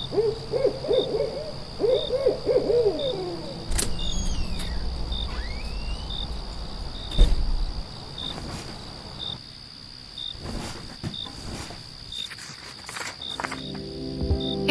Hey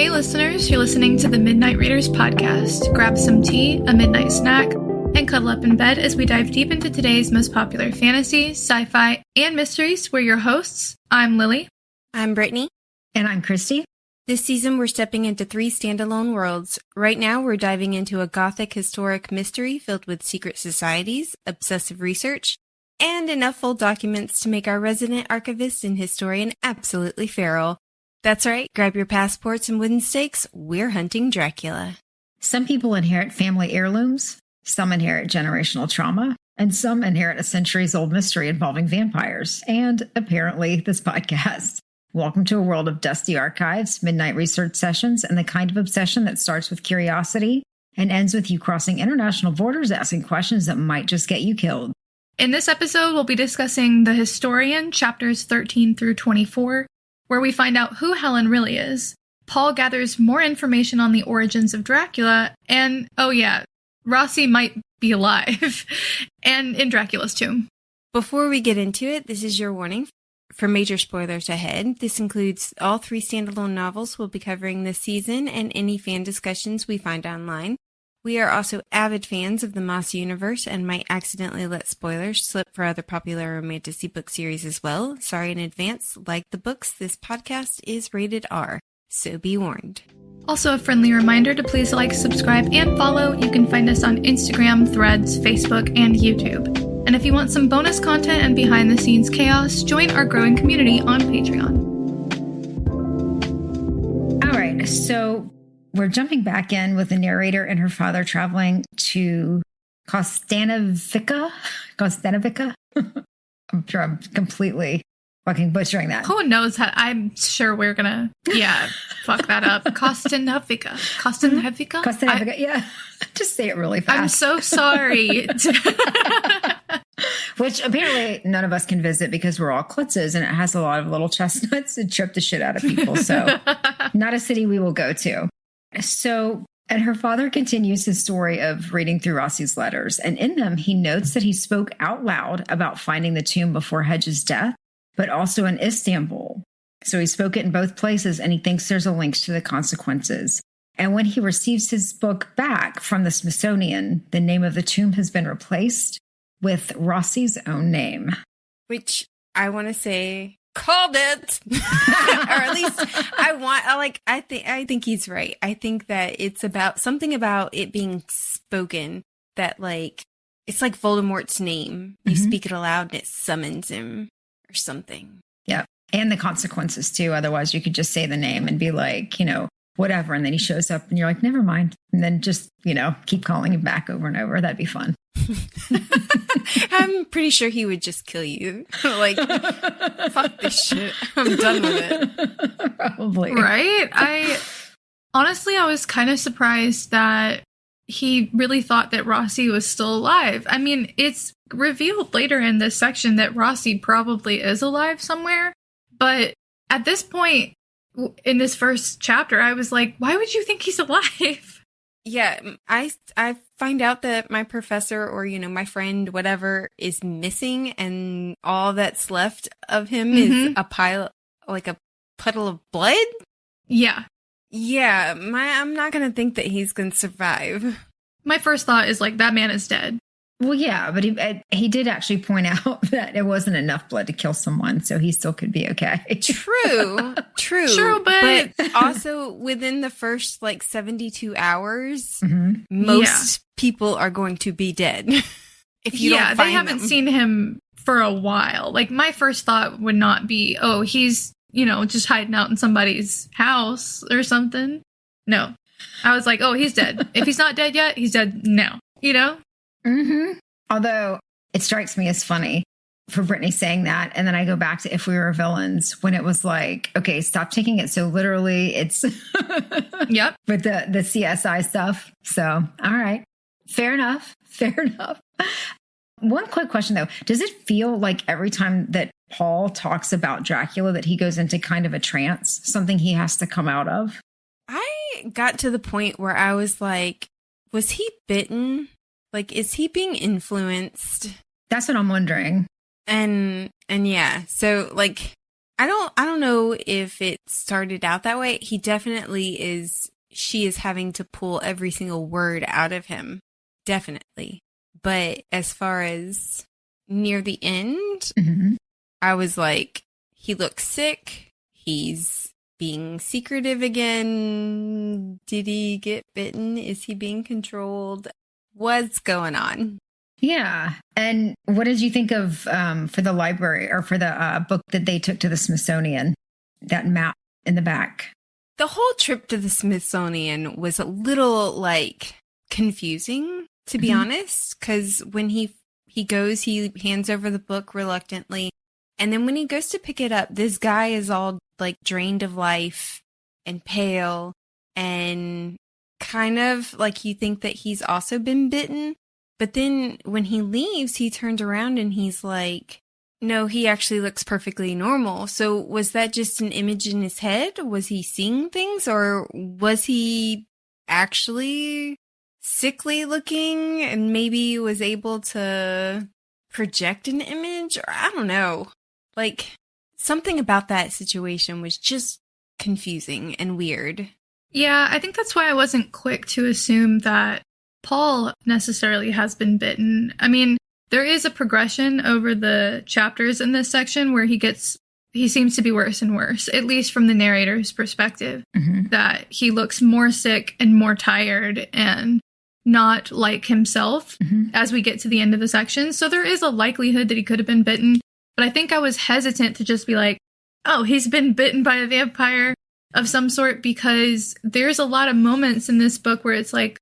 listeners, you're listening to the Midnight Readers podcast. Grab some tea, a midnight snack, and cuddle up in bed as we dive deep into today's most popular fantasy, sci-fi, and mysteries. We're your hosts. I'm Lily. I'm Brittany. And I'm Christy. This season, we're stepping into 3 standalone worlds. Right now, we're diving into a gothic historic mystery filled with secret societies, obsessive research, and enough full documents to make our resident archivist and historian absolutely feral. That's right, grab your passports and wooden stakes. We're hunting Dracula. Some people inherit family heirlooms, some inherit generational trauma, and some inherit a centuries-old mystery involving vampires, and apparently this podcast. Welcome to a world of dusty archives, midnight research sessions, and the kind of obsession that starts with curiosity and ends with you crossing international borders asking questions that might just get you killed. In this episode, we'll be discussing The Historian, chapters 13 through 24, where we find out who Helen really is. Paul gathers more information on the origins of Dracula, and, oh yeah, Rossi might be alive, and in Dracula's tomb. Before we get into it, this is your warning for major spoilers ahead. This includes all 3 standalone novels we'll be covering this season and any fan discussions we find online. We are also avid fans of the Moss universe and might accidentally let spoilers slip for other popular romantasy book series as well. Sorry in advance. Like the books, this podcast is rated R, so be warned. Also, a friendly reminder to please like, subscribe, and follow. You can find us on Instagram, Threads, Facebook, and YouTube. And if you want some bonus content and behind-the-scenes chaos, join our growing community on Patreon. All right, so we're jumping back in with the narrator and her father traveling to Kostanovica. I'm sure I'm completely fucking butchering that. Who knows how? I'm sure we're gonna, fuck that up. Kostanovica, yeah. Just say it really fast. I'm so sorry. Which apparently none of us can visit because we're all klutzes and it has a lot of little chestnuts that trip the shit out of people. So not a city we will go to. So, and her father continues his story of reading through Rossi's letters. And in them, he notes that he spoke out loud about finding the tomb before Hedge's death, but also in Istanbul. So he spoke it in both places and he thinks there's a link to the consequences. And when he receives his book back from the Smithsonian, the name of the tomb has been replaced with Rossi's own name. Which I want to say, called it. Or at least I think he's right. I think that it's about something about it being spoken that it's like Voldemort's name. You speak it aloud and it summons him or something. Yeah. And the consequences too. Otherwise you could just say the name and be like, whatever. And then he shows up and you're like, never mind. And then just, keep calling him back over and over. That'd be fun. I'm pretty sure he would just kill you. Fuck this shit. I'm done with it. Probably. Right? I was kind of surprised that he really thought that Rossi was still alive. I mean, it's revealed later in this section that Rossi probably is alive somewhere. But at this point in this first chapter, I was like, why would you think he's alive? Yeah, I find out that my professor or, my friend, whatever, is missing and all that's left of him is a puddle of blood? Yeah. Yeah, I'm not going to think that he's going to survive. My first thought is that man is dead. Well, yeah, but he did actually point out that it wasn't enough blood to kill someone, so he still could be okay. True. True, but also within the first 72 hours, most people are going to be dead. If you don't find they haven't seen him for a while. My first thought would not be, oh, he's, just hiding out in somebody's house or something. No. I was like, oh, he's dead. If he's not dead yet, he's dead now, Although it strikes me as funny for Brittany saying that. And then I go back to If We Were Villains when it was like, okay, stop taking it so literally. It's yep. With the CSI stuff. So, all right. Fair enough. One quick question though. Does it feel like every time that Paul talks about Dracula that he goes into kind of a trance, something he has to come out of? got to the point where I was like, was he bitten? Like, is he being influenced? That's what I'm wondering. And yeah, so like, I don't know if it started out that way. He definitely is. She is having to pull every single word out of him. Definitely. But as far as near the end, I was like, he looks sick. He's being secretive again. Did he get bitten? Is he being controlled? What's going on? Yeah. And what did you think of for the library or for the book that they took to the Smithsonian? That map in the back. The whole trip to the Smithsonian was a little like confusing, to be honest, because when he goes, he hands over the book reluctantly. And then when he goes to pick it up, this guy is all like drained of life and pale and kind of like you think that he's also been bitten. But then when he leaves, he turns around and he's like, no, he actually looks perfectly normal. So was that just an image in his head? Was he seeing things, or was he actually sickly looking and maybe was able to project an image? Or I don't know. Like, something about that situation was just confusing and weird. Yeah, I think that's why I wasn't quick to assume that Paul necessarily has been bitten. I mean, there is a progression over the chapters in this section where he seems to be worse and worse, at least from the narrator's perspective, that he looks more sick and more tired and not like himself as we get to the end of the section. So there is a likelihood that he could have been bitten. But I think I was hesitant to just be like, oh, he's been bitten by a vampire of some sort, because there's a lot of moments in this book where it's like,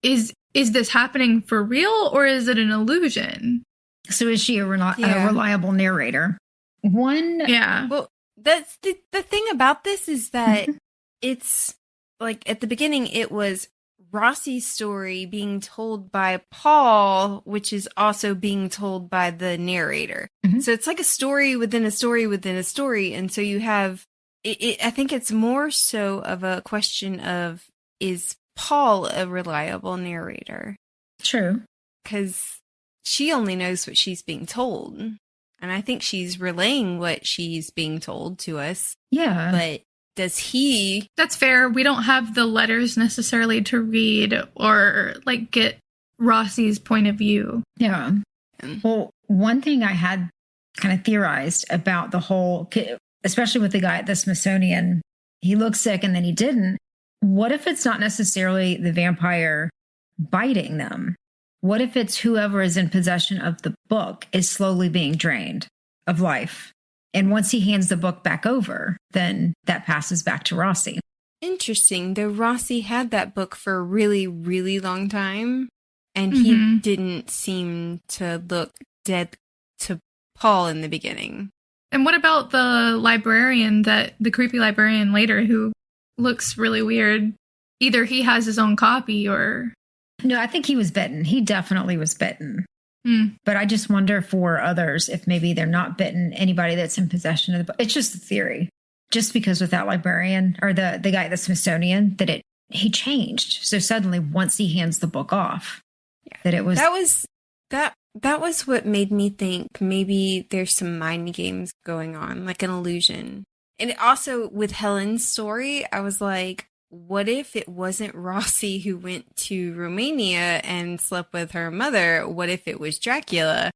is this happening for real, or is it an illusion? So is she a reliable narrator? Well, that's the thing about this is that it's like at the beginning it was Rossi's story being told by Paul, which is also being told by the narrator. So it's like a story within a story within a story. And so you have, I think it's more so of a question of, is Paul a reliable narrator? True. Because she only knows what she's being told. And I think she's relaying what she's being told to us. Yeah. But does he? That's fair. We don't have the letters necessarily to read or like get Rossi's point of view. Yeah. Well, one thing I had kind of theorized about the whole, especially with the guy at the Smithsonian, he looked sick and then he didn't. What if it's not necessarily the vampire biting them? What if it's whoever is in possession of the book is slowly being drained of life? And once he hands the book back over, then that passes back to Rossi. Interesting. Though Rossi had that book for a really, really long time, and he didn't seem to look dead to Paul in the beginning. And what about the librarian, the creepy librarian later, who looks really weird? Either he has his own copy or... No, I think he was bitten. He definitely was bitten. But I just wonder for others if maybe they're not bitten, anybody that's in possession of the book. It's just a theory. Just because with that librarian or the guy at the Smithsonian, that he changed. So suddenly once he hands the book off, that it was... That was what made me think maybe there's some mind games going on, like an illusion. And also with Helen's story, I was like, what if it wasn't Rossi who went to Romania and slept with her mother? What if it was Dracula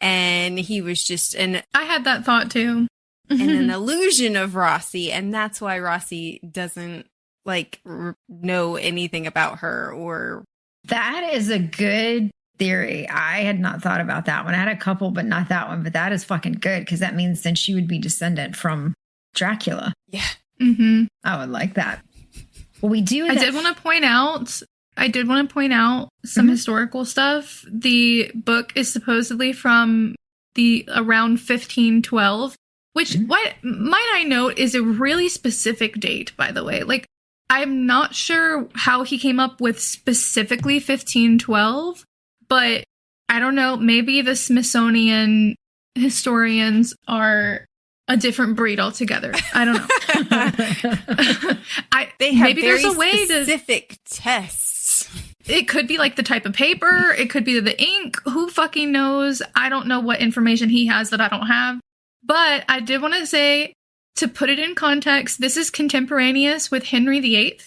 and he was just I had that thought too. And an illusion of Rossi, and that's why Rossi doesn't like know anything about her or... That is a good theory. I had not thought about that one. I had a couple, but not that one. But that is fucking good, because that means then she would be descendant from Dracula. Yeah. I would like that. Well, we do. I did want to point out some historical stuff. The book is supposedly from around 1512, which what might I note is a really specific date, by the way. Like, I'm not sure how he came up with specifically 1512, but I don't know. Maybe the Smithsonian historians are a different breed altogether. I don't know. They they have maybe very there's a way specific tests. It could be like the type of paper. It could be the ink. Who fucking knows? I don't know what information he has that I don't have. But I did want to say, to put it in context, this is contemporaneous with Henry VIII,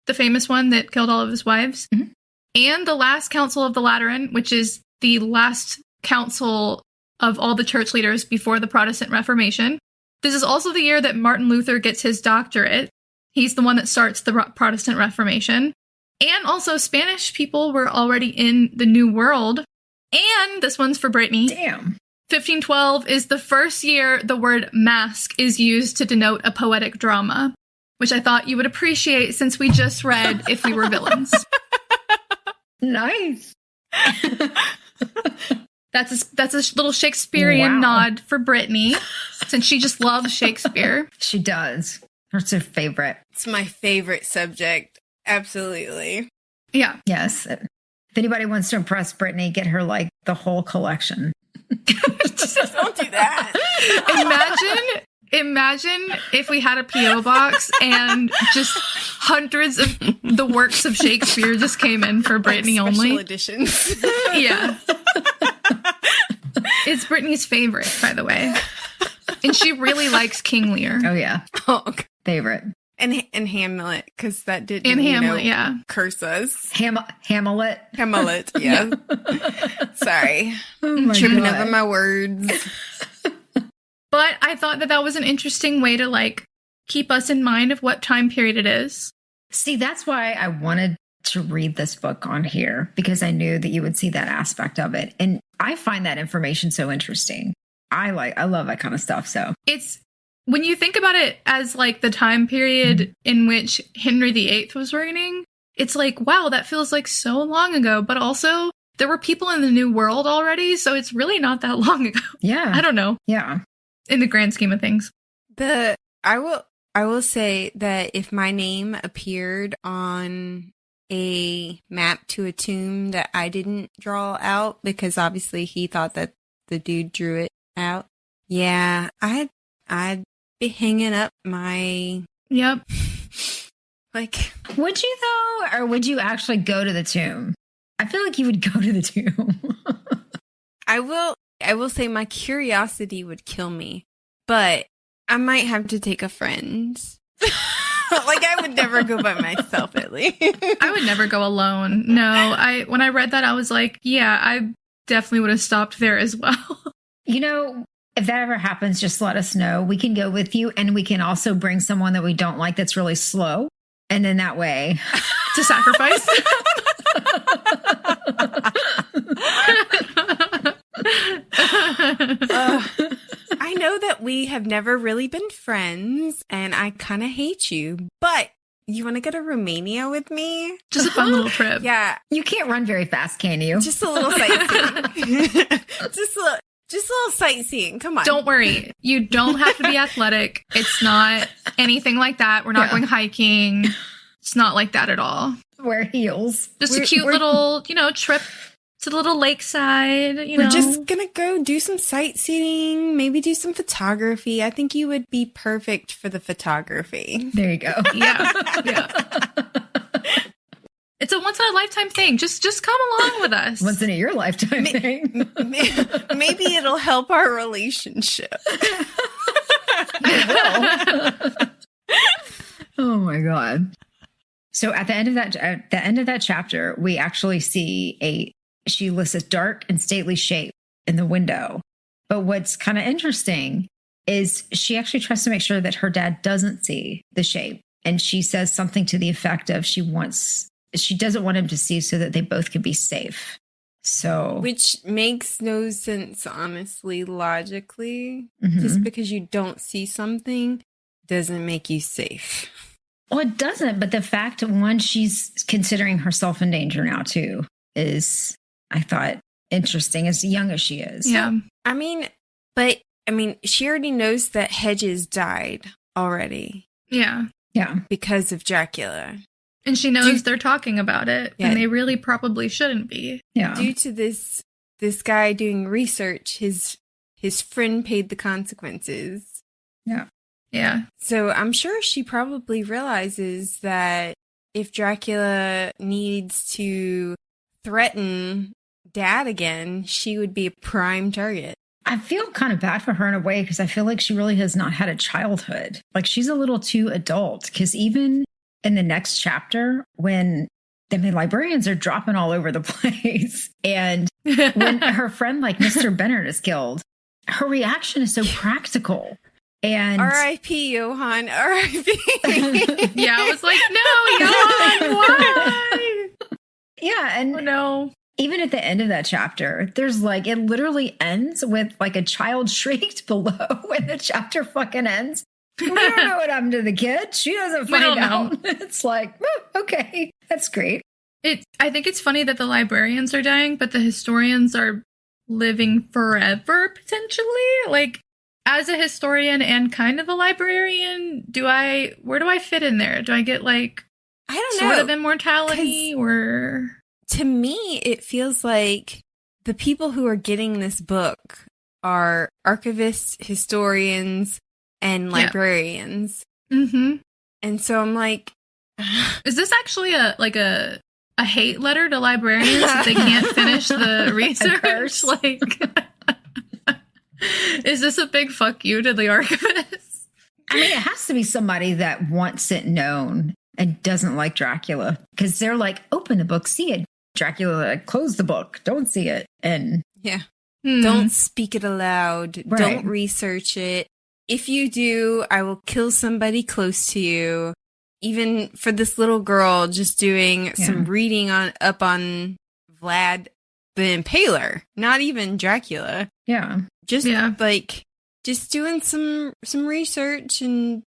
the famous one that killed all of his wives, and the last Council of the Lateran, which is the last council of all the church leaders before the Protestant Reformation. This is also the year that Martin Luther gets his doctorate. He's the one that starts the Protestant Reformation. And also Spanish people were already in the New World. And this one's for Brittany. Damn. 1512 is the first year the word masque is used to denote a poetic drama, which I thought you would appreciate since we just read If We Were Villains. Nice. That's a little Shakespearean nod for Brittany, since she just loves Shakespeare. She does. It's her favorite. It's my favorite subject. Absolutely. Yeah. Yes. If anybody wants to impress Brittany, get her like the whole collection. Don't do that. Imagine if we had a P.O. box and just hundreds of the works of Shakespeare just came in for Brittany Special only. editions. Yeah. It's Brittany's favorite, by the way. And she really likes King Lear. Oh, yeah. Oh, okay. Favorite. And Hamlet, because that did curse us. Hamlet. Hamlet, yeah. Sorry. Oh my Tripping God. over my words. But I thought that was an interesting way to like keep us in mind of what time period it is. See, that's why I wanted to read this book on here, because I knew that you would see that aspect of it. And I find that information so interesting. I love that kind of stuff. So it's, when you think about it as like the time period in which Henry VIII was reigning, it's like, wow, that feels like so long ago. But also there were people in the New World already. So it's really not that long ago. yeah, I don't know. Yeah. In the grand scheme of things. I will say that if my name appeared on a map to a tomb that I didn't draw out, because obviously he thought that the dude drew it out. Yeah, I'd be hanging up my... Yep. Like... Would you though? Or would you actually go to the tomb? I feel like you would go to the tomb. I will say my curiosity would kill me, but I might have to take a friend. Like, I would never go by myself, at least. I would never go alone. No, when I read that, I was like, yeah, I definitely would have stopped there as well. You know, if that ever happens, just let us know. We can go with you, and we can also bring someone that we don't like that's really slow. And then that way... to sacrifice. I know that we have never really been friends, and I kind of hate you, but you want to go to Romania with me? Just a fun little trip. Yeah. You can't run very fast, can you? Just a little sightseeing. just a little sightseeing. Come on. Don't worry. You don't have to be athletic. It's not anything like that. We're not going hiking. It's not like that at all. Wear heels. Just a cute little, trip to the little lakeside. We're just going to go do some sightseeing, maybe do some photography. I think you would be perfect for the photography. There you go. Yeah. It's a once-in-a-lifetime thing. Just come along with us. Once in a year lifetime thing. Maybe it'll help our relationship. Oh my God. So at the end of that chapter, we actually see she lists a dark and stately shape in the window. But what's kind of interesting is she actually tries to make sure that her dad doesn't see the shape. And she says something to the effect of she doesn't want him to see so that they both can be safe. So, which makes no sense, honestly, logically. Mm-hmm. Just because you don't see something doesn't make you safe. Well, it doesn't. But the fact, one, she's considering herself in danger now, too, is, I thought, interesting, as young as she is. Yeah. I mean, she already knows that Hedges died already. Yeah. Yeah. Because of Dracula. And she knows they're talking about it, and they really probably shouldn't be. Yeah. Due to this guy doing research, his friend paid the consequences. Yeah. Yeah. So I'm sure she probably realizes that if Dracula needs to threaten Dad again, she would be a prime target. I feel kind of bad for her in a way because I feel like she really has not had a childhood. Like she's a little too adult because even in the next chapter, when the librarians are dropping all over the place and when her friend like Mr. Bennett is killed, her reaction is so practical. And R.I.P. Johann, R.I.P. Yeah, I was like, no, Johann, why? Yeah, and oh, no. Even at the end of that chapter, there's like, it literally ends with like a child shrieked below when the chapter fucking ends. We don't know what happened to the kid. She doesn't find out. It's like, oh, okay, that's great. I think it's funny that the librarians are dying, but the historians are living forever, potentially. Like, as a historian and kind of a librarian, where do I fit in there? Do I get like, I don't know, sort of immortality or... To me, it feels like the people who are getting this book are archivists, historians, and librarians. Mm-hmm. And so I'm like... Is this actually a hate letter to librarians that they can't finish the research? Like, is this a big fuck you to the archivists? I mean, it has to be somebody that wants it known and doesn't like Dracula because they're like, open the book, see it. Dracula, like, close the book, don't see it. And don't speak it aloud. Right. Don't research it. If you do, I will kill somebody close to you. Even for this little girl, just doing some reading up on Vlad the Impaler, not even Dracula. Yeah. Just just doing some research and,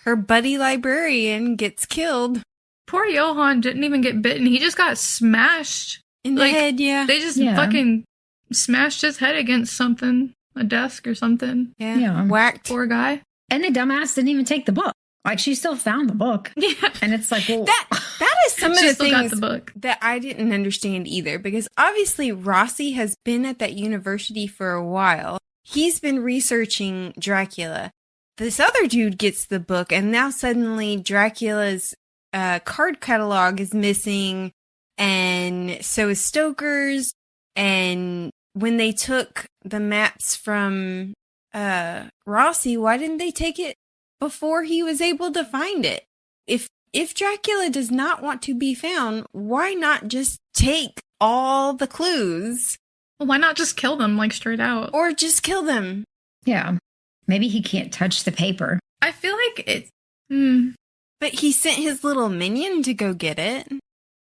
her buddy librarian gets killed. Poor Johann didn't even get bitten. He just got smashed. In the head, yeah. They just fucking smashed his head against something, a desk or something. Yeah. Whacked. Poor guy. And the dumbass didn't even take the book. Like, she still found the book. Yeah. And it's like, well... That is some of She the still got things the book. that I didn't understand either. Because obviously Rossi has been at that university for a while. He's been researching Dracula. This other dude gets the book, and now suddenly Dracula's card catalog is missing, and so is Stoker's. And when they took the maps from Rossi, why didn't they take it before he was able to find it? If Dracula does not want to be found, why not just take all the clues? Well, why not just kill them, like, straight out? Or just kill them? Yeah. Maybe he can't touch the paper. I feel like it's... But he sent his little minion to go get it.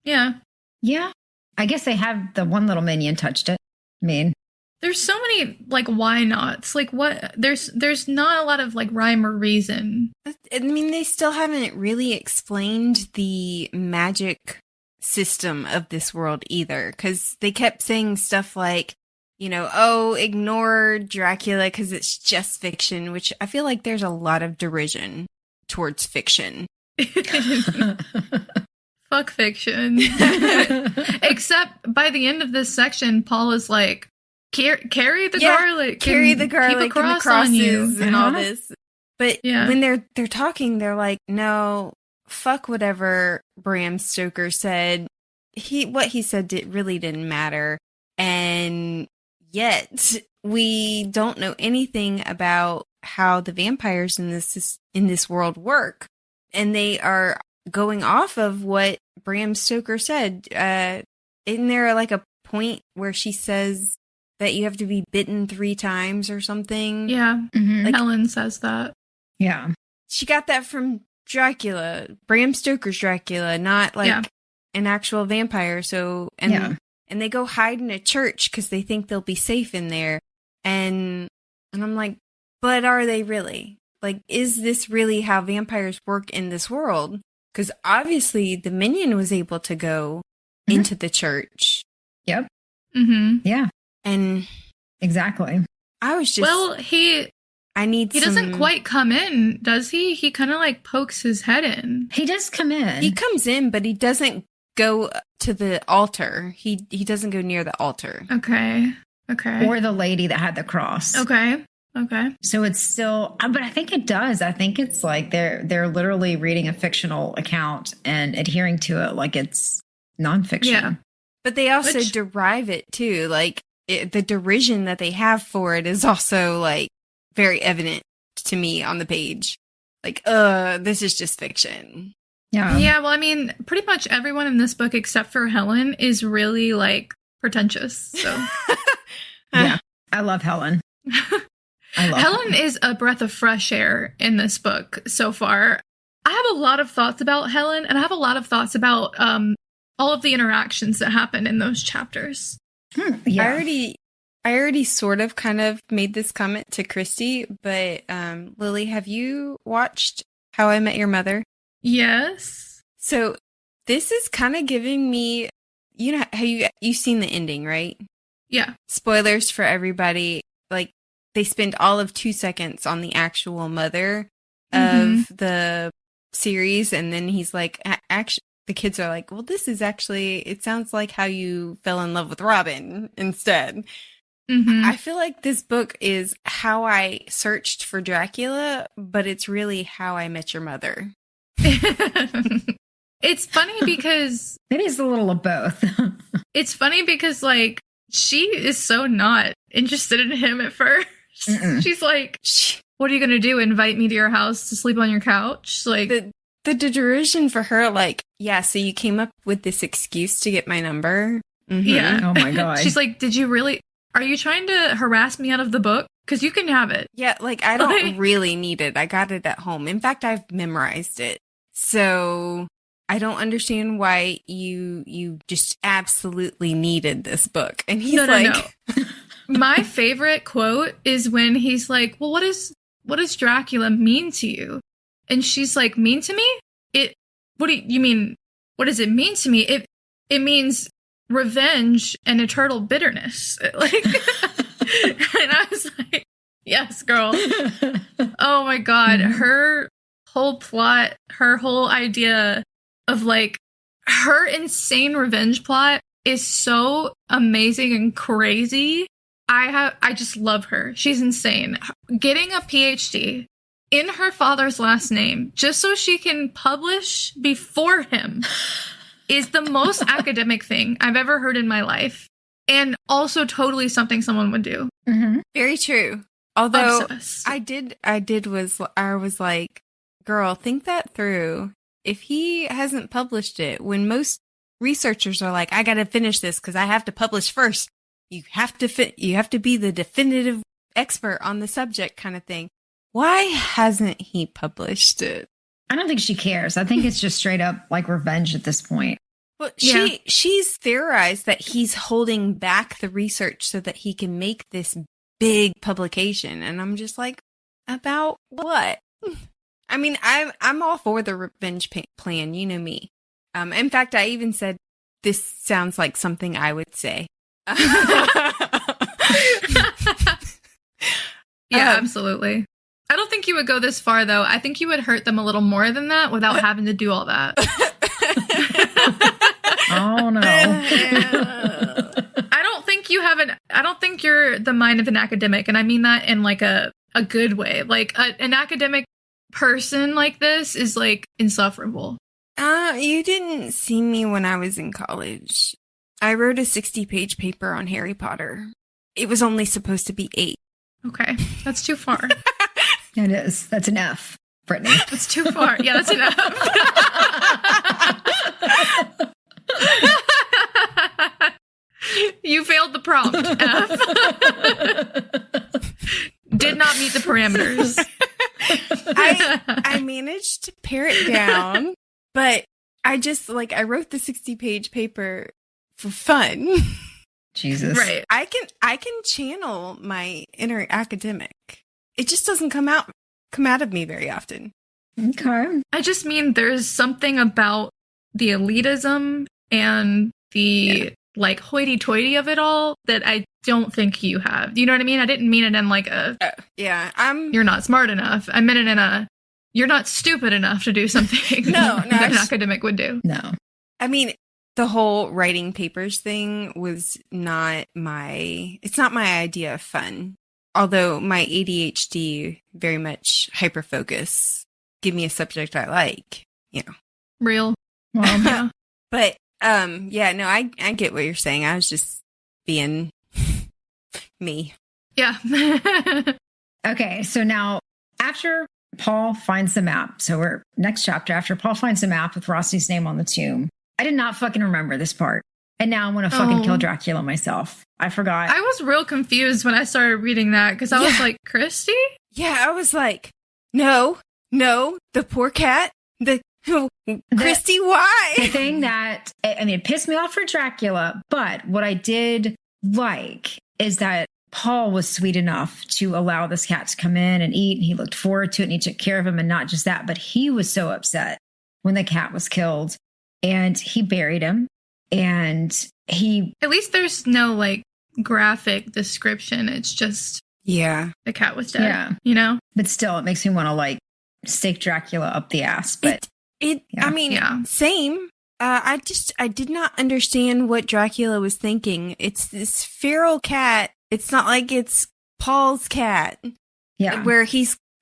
Yeah. Yeah. I guess they have the one little minion touched it. I mean... There's so many, like, why nots? Like, what? There's not a lot of, like, rhyme or reason. I mean, they still haven't really explained the magic system of this world either. Because they kept saying stuff like, ignore Dracula because it's just fiction, which I feel like there's a lot of derision towards fiction. Fuck fiction. Except by the end of this section, Paul is like, carry the garlic. Carry the garlic keep a cross and the crosses on you. and all this. But when they're talking, they're like, no, fuck whatever Bram Stoker said. What he said really didn't matter. And yet we don't know anything about how the vampires in this world work. And they are going off of what Bram Stoker said. Isn't there like a point where she says that you have to be bitten 3 times or something? Yeah. Mm-hmm. Like, Helen says that. Yeah. She got that from Dracula, Bram Stoker's Dracula, not like an actual vampire. So, and they go hide in a church because they think they'll be safe in there. And I'm like, but are they really? Like, is this really how vampires work in this world? Because obviously the minion was able to go into the church. Yep. Mm-hmm. Yeah. And exactly. I was just... He doesn't quite come in, does he? He kind of like pokes his head in. He does come in. He comes in, but he doesn't go to the altar. He doesn't go near the altar. Okay. Or the lady that had the cross. Okay. Okay. So it's still, but I think it does. I think it's like they're literally reading a fictional account and adhering to it like it's nonfiction. Yeah. But they also derive it too. Like the derision that they have for it is also like very evident to me on the page. Like, this is just fiction. Yeah. Yeah. Well, I mean, pretty much everyone in this book except for Helen is really like pretentious. So yeah, I love Helen. Helen is a breath of fresh air in this book so far. I have a lot of thoughts about Helen, and I have a lot of thoughts about all of the interactions that happen in those chapters. Yeah. I already sort of kind of made this comment to Christy, but Lily, have you watched How I Met Your Mother? Yes. So this is kind of giving me, you know, how you've seen the ending, right? Yeah. Spoilers for everybody. Like, they spend all of 2 seconds on the actual mother of the series. And then he's like, actually, the kids are like, well, this is actually, it sounds like how you fell in love with Robin instead. I feel like this book is how I searched for Dracula, but it's really how I met your mother. It's funny because it is a little of both. It's funny because like she is so not interested in him at first. She's like, what are you going to do? Invite me to your house to sleep on your couch? Like the derision for her, like, yeah, so you came up with this excuse to get my number. Yeah. Oh my God. She's like, are you trying to harass me out of the book? Because you can have it. Yeah, like, I don't really need it. I got it at home. In fact, I've memorized it. So I don't understand why you just absolutely needed this book. And he's No. My favorite quote is when he's like, well, what does Dracula mean to you? And she's like, mean to me? What do you mean? What does it mean to me? It means revenge and eternal bitterness. Like, and I was like, yes, girl. Oh my God. Her whole plot, her whole idea of like her insane revenge plot is so amazing and crazy. I just love her. She's insane. Getting a PhD in her father's last name just so she can publish before him is the most academic thing I've ever heard in my life. And also totally something someone would do. Very true. Although Obsessed. I was like, girl, think that through. If he hasn't published it, when most researchers are like, I got to finish this because I have to publish first. You have to be the definitive expert on the subject kind of thing. Why hasn't he published it? I don't think she cares. I think it's just straight up like revenge at this point. Well, she's theorized that he's holding back the research so that he can make this big publication. And I'm just like, about what? I mean, I'm all for the revenge plan. You know me. In fact, I even said, this sounds like something I would say. Yeah, absolutely. I don't think you would go this far, though. I think you would hurt them a little more than that without having to do all that. Oh, no. I don't think you're the mind of an academic. And I mean that in like a good way. Like an academic person like this is like insufferable. You didn't see me when I was in college. I wrote a 60-page paper on Harry Potter. It was only supposed to be 8. Okay, that's too far. It is. That's an F, Brittany. That's too far. Yeah, that's an F. You failed the prompt, F. Did not meet the parameters. I managed to pare it down, but I wrote the 60-page paper for fun. Jesus. Right. I can channel my inner academic. It just doesn't come out of me very often. Okay. I just mean there's something about the elitism and the like hoity-toity of it all that I don't think you have. You know what I mean? I didn't mean it in like a you're not smart enough. I meant it in a you're not stupid enough to do something that an academic would do. No. I mean, the whole writing papers thing was not my idea of fun. although my ADHD very much hyperfocus, give me a subject I like, Real. Well, Yeah. But, no, I get what you're saying. I was just being me. Yeah. okay, so now after Paul finds the map, so we're next chapter, after Paul finds the map with Rossi's name on the tomb, I did not fucking remember this part. And now I want to fucking kill Dracula myself. I forgot. I was real confused when I started reading that because I was like, Christy? Yeah, I was like, no, the poor cat, Christy, why? The thing that, I mean, it pissed me off for Dracula, but what I did like is that Paul was sweet enough to allow this cat to come in and eat, and he looked forward to it, and he took care of him. And not just that, but he was so upset when the cat was killed, and he buried him. And at least there's no like graphic description. It's just the cat was dead. Yeah. But still, it makes me want to like stake Dracula up the ass. But same. I did not understand what Dracula was thinking. It's this feral cat. It's not like it's Paul's cat. Yeah. Where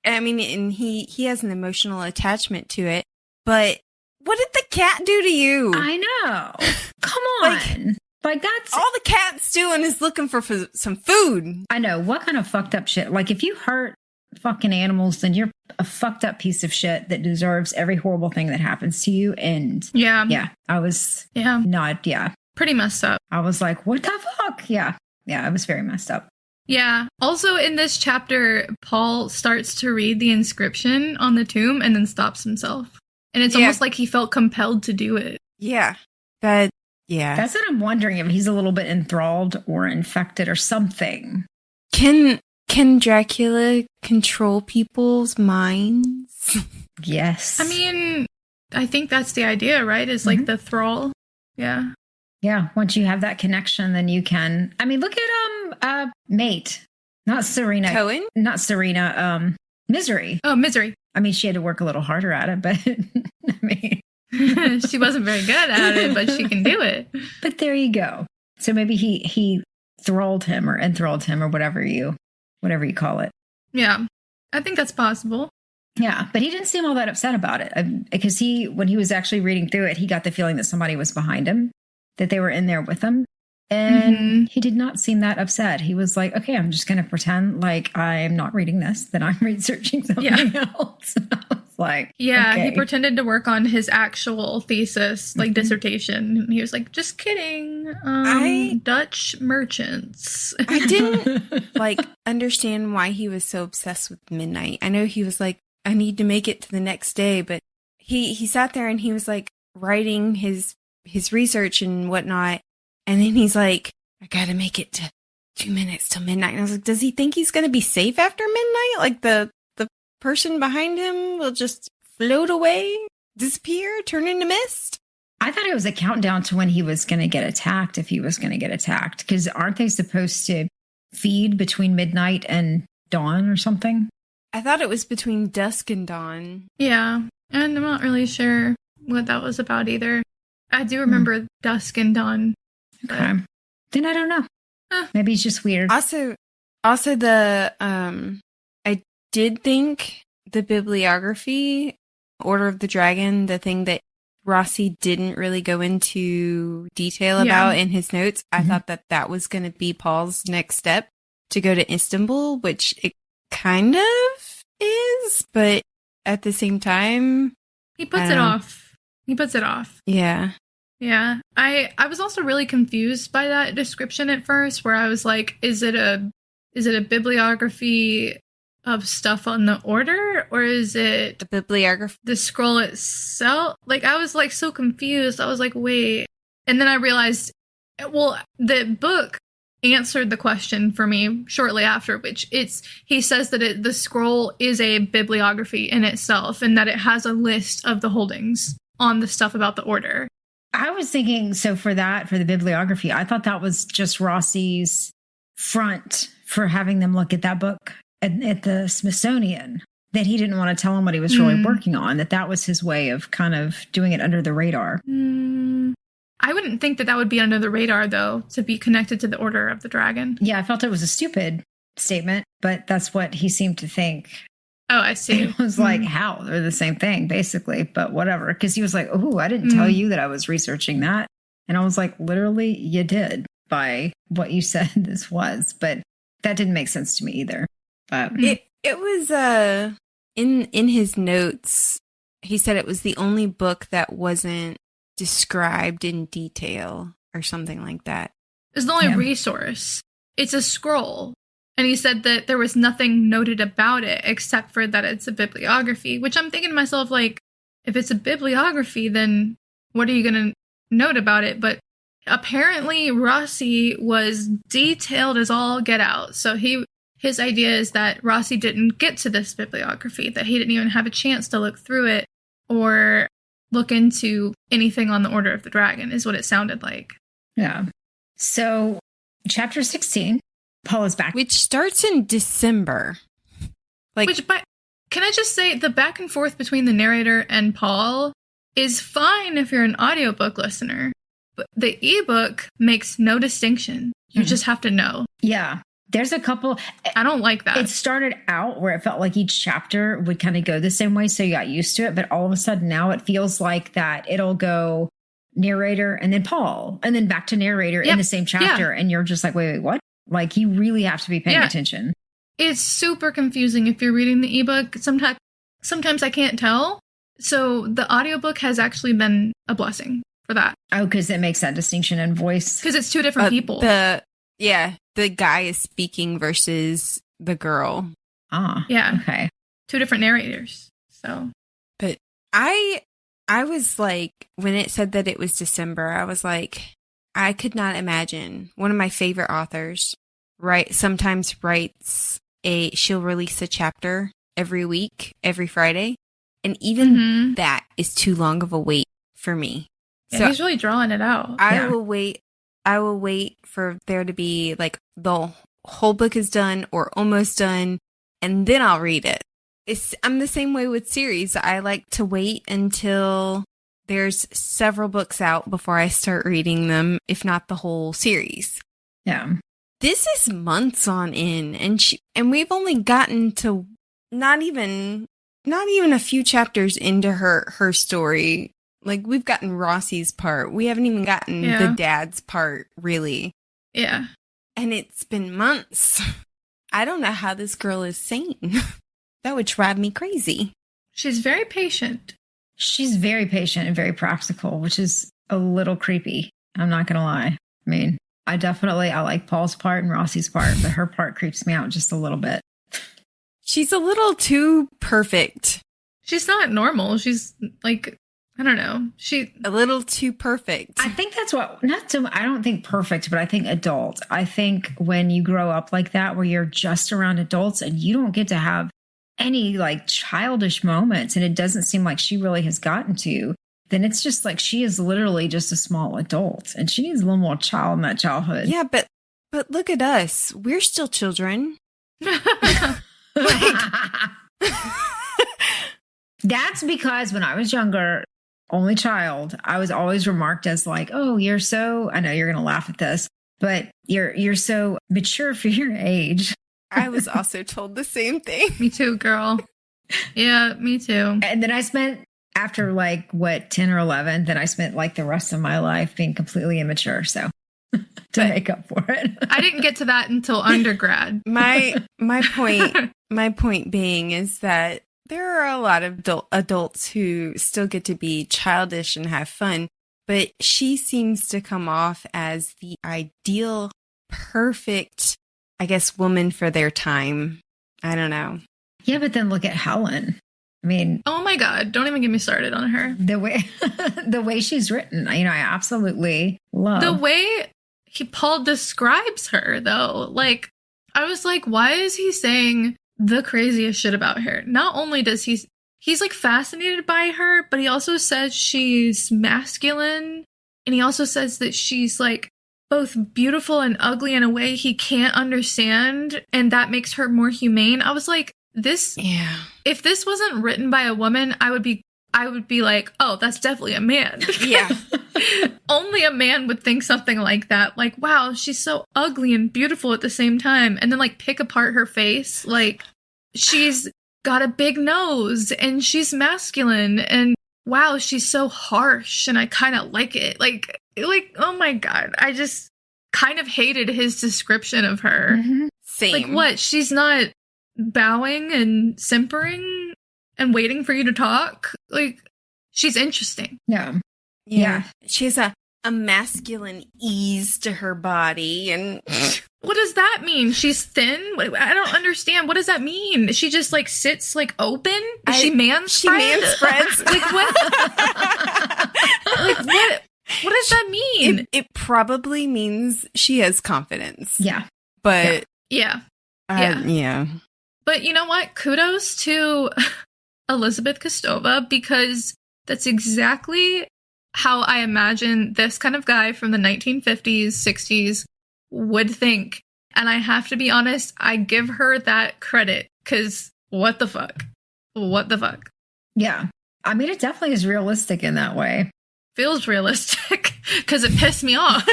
and he has an emotional attachment to it. But what did the cat do to you? I know. Come on. Like that's all the cat's doing is looking for some food. I know. What kind of fucked up shit? Like if you hurt fucking animals, then you're a fucked up piece of shit that deserves every horrible thing that happens to you. And I was pretty messed up. I was like, what the fuck? Yeah, I was very messed up. Yeah. Also in this chapter, Paul starts to read the inscription on the tomb and then stops himself. And it's almost like he felt compelled to do it. Yeah. That's what I'm wondering, if he's a little bit enthralled or infected or something. Can Dracula control people's minds? Yes. I mean, I think that's the idea, right? Is like the thrall. Yeah. Yeah. Once you have that connection, then you can. I mean, look at Mate. Not Serena. Cohen? Not Serena. Misery. Oh, Misery. I mean, she had to work a little harder at it, but I mean, she wasn't very good at it, but she can do it. But there you go. So maybe he enthralled him or whatever you call it. Yeah, I think that's possible. Yeah, but he didn't seem all that upset about it because when he was actually reading through it, he got the feeling that somebody was behind him, that they were in there with him. And he did not seem that upset. He was like, okay, I'm just going to pretend like I'm not reading this, that I'm researching something else. And I was like, okay. He pretended to work on his actual thesis, like dissertation. He was like, just kidding. Dutch merchants. I didn't understand why he was so obsessed with midnight. I know he was like, I need to make it to the next day, but he sat there and he was like writing his research and whatnot. And then he's like, I gotta make it to 2 minutes till midnight. And I was like, does he think he's gonna be safe after midnight? Like the person behind him will just float away, disappear, turn into mist? I thought it was a countdown to when he was gonna get attacked, if he was gonna get attacked. Because aren't they supposed to feed between midnight and dawn or something? I thought it was between dusk and dawn. Yeah, and I'm not really sure what that was about either. I do remember dusk and dawn. Okay. Then I don't know. Maybe he's just weird. Also I did think the bibliography, Order of the Dragon, the thing that Rossi didn't really go into detail about in his notes, I thought that was going to be Paul's next step to go to Istanbul, which it kind of is, but at the same time, he puts it off. He puts it off. Yeah. Yeah. I was also really confused by that description at first, where I was like, is it a bibliography of stuff on the order, or is it the bibliography, the scroll itself? Like, I was like so confused. I was like, wait. And then I realized, well, the book answered the question for me shortly after, which he says that the scroll is a bibliography in itself, and that it has a list of the holdings on the stuff about the order. I was thinking, so for the bibliography, I thought that was just Rossi's front for having them look at that book at the Smithsonian, that he didn't want to tell them what he was really working on, that was his way of kind of doing it under the radar. I wouldn't think that would be under the radar, though, to be connected to the Order of the Dragon. Yeah, I felt it was a stupid statement, but that's what he seemed to think. Oh, I see. It was like, how? They're the same thing, basically, but whatever. Because he was like, oh, I didn't tell you that I was researching that. And I was like, literally, you did by what you said this was. But that didn't make sense to me either. But it was in his notes, he said it was the only book that wasn't described in detail or something like that. It's the only resource. It's a scroll. And he said that there was nothing noted about it except for that it's a bibliography, which I'm thinking to myself, like, if it's a bibliography, then what are you going to note about it? But apparently Rossi was detailed as all get out. So his idea is that Rossi didn't get to this bibliography, that he didn't even have a chance to look through it or look into anything on the Order of the Dragon, is what it sounded like. Yeah. So chapter 16. Paul is back. Which starts in December. Can I just say, the back and forth between the narrator and Paul is fine if you're an audiobook listener, but the ebook makes no distinction. You just have to know. Yeah. There's a couple. I don't like that. It started out where it felt like each chapter would kind of go the same way, so you got used to it. But all of a sudden now it feels like that it'll go narrator and then Paul and then back to narrator in the same chapter. And you're just like, wait, what? Like, you really have to be paying attention. It's super confusing if you're reading the ebook. Sometimes I can't tell. So the audiobook has actually been a blessing for that. Oh, because it makes that distinction in voice. Because it's two different people. The guy is speaking versus the girl. Ah, yeah. Okay. Two different narrators. So, but I was like, when it said that it was December, I was like, I could not imagine. One of my favorite authors sometimes writes she'll release a chapter every week, every Friday. And even that is too long of a wait for me. Yeah, so he's really drawing it out. I will wait for there to be like the whole book is done or almost done, and then I'll read it. I'm the same way with series. I like to wait until there's several books out before I start reading them, if not the whole series. Yeah. This is months on in, and we've only gotten to not even a few chapters into her story. Like, we've gotten Rossi's part. We haven't even gotten the dad's part, really. Yeah. And it's been months. I don't know how this girl is sane. That would drive me crazy. She's very patient. She's very patient and very practical, which is a little creepy. I'm not going to lie. I mean, I like Paul's part and Rossi's part, but her part creeps me out just a little bit. She's a little too perfect. She's not normal. She's like, I don't know. A little too perfect. I think that's I don't think perfect, but I think adult. I think when you grow up like that, where you're just around adults and you don't get to have any like childish moments, and it doesn't seem like she really has gotten to, then it's just like she is literally just a small adult and she needs a little more child in that childhood. Yeah, but look at us. We're still children. That's because when I was younger, only child, I was always remarked as like, oh, you're so, I know you're going to laugh at this, but you're so mature for your age. I was also told the same thing. Me too, girl. Yeah, me too. And then I spent, after like, 10 or 11, then I spent like the rest of my life being completely immature. So to make up for it. I didn't get to that until undergrad. My point being is that there are a lot of adults who still get to be childish and have fun, but she seems to come off as the ideal, perfect, I guess, woman for their time. I don't know. Yeah, but then look at Helen. I mean, oh my God, don't even get me started on her. The way she's written, I absolutely love. The way Paul describes her, though. Like, I was like, why is he saying the craziest shit about her? Not only does he's like fascinated by her, but he also says she's masculine. And he also says that she's like both beautiful and ugly in a way he can't understand. And that makes her more humane. I was like, if this wasn't written by a woman, I would be like, oh, that's definitely a man. Yeah. Only a man would think something like that. Like, wow, she's so ugly and beautiful at the same time. And then, like, pick apart her face. Like, she's got a big nose and she's masculine. And wow, she's so harsh and I kind of like it. Like, oh my God. I just kind of hated his description of her. Mm-hmm. Same. Like, what? She's not bowing and simpering and waiting for you to talk? Like, she's interesting. Yeah. She has a masculine ease to her body. And what does that mean? She's thin? I don't understand. What does that mean? She just, like, sits, like, open? Is she man-spread? She man-spreads. Like, what? Like, what? What does that mean? It probably means she has confidence. Yeah. But... Yeah. Yeah. But you know what? Kudos to Elizabeth Kostova, because that's exactly how I imagine this kind of guy from the 1950s, 60s would think. And I have to be honest, I give her that credit, because what the fuck? What the fuck? Yeah. I mean, it definitely is realistic in that way. Feels realistic, because it pissed me off.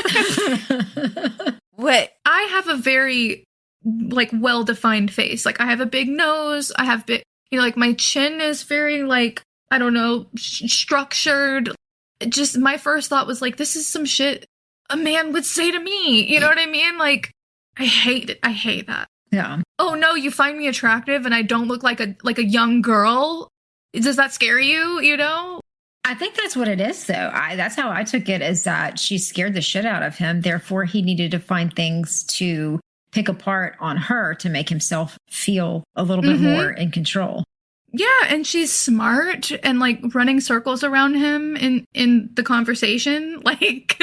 What? I have a very, like, well-defined face. Like, I have a big nose. I have big, you know, like, my chin is very, like, I don't know, structured. Just my first thought was, like, this is some shit a man would say to me. You know what I mean? Like, I hate it. I hate that. Yeah. Oh no, you find me attractive and I don't look like a young girl? Does that scare you? You know? I think that's what it is, though. That's how I took it, is that she scared the shit out of him. Therefore, he needed to find things to pick apart on her to make himself feel a little bit more in control. Yeah, and she's smart and, like, running circles around him in the conversation. Like...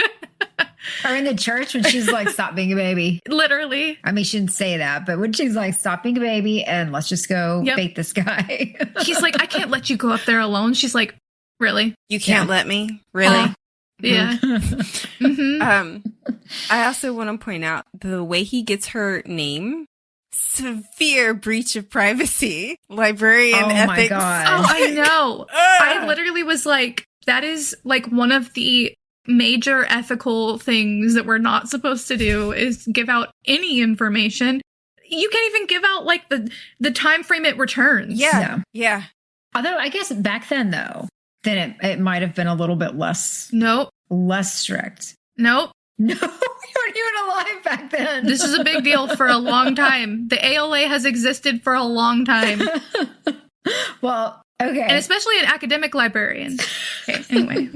Or in the church when she's like, stop being a baby. Literally. I mean, she didn't say that, but when she's like, stop being a baby and let's just go bait this guy. He's like, I can't let you go up there alone. She's like, really? You can't let me? Really? Yeah. I also want to point out the way he gets her name. Severe breach of privacy. Librarian ethics. My God. Oh, I know. I literally was like, that is like one of the major ethical things that we're not supposed to do is give out any information. You can't even give out, like, the time frame it returns. Yeah. Although I guess back then, though, then it might have been a little bit less strict. Nope. No, you weren't even alive back then. This is a big deal for a long time. The ALA has existed for a long time. Well, okay. And especially an academic librarian. Okay, anyway.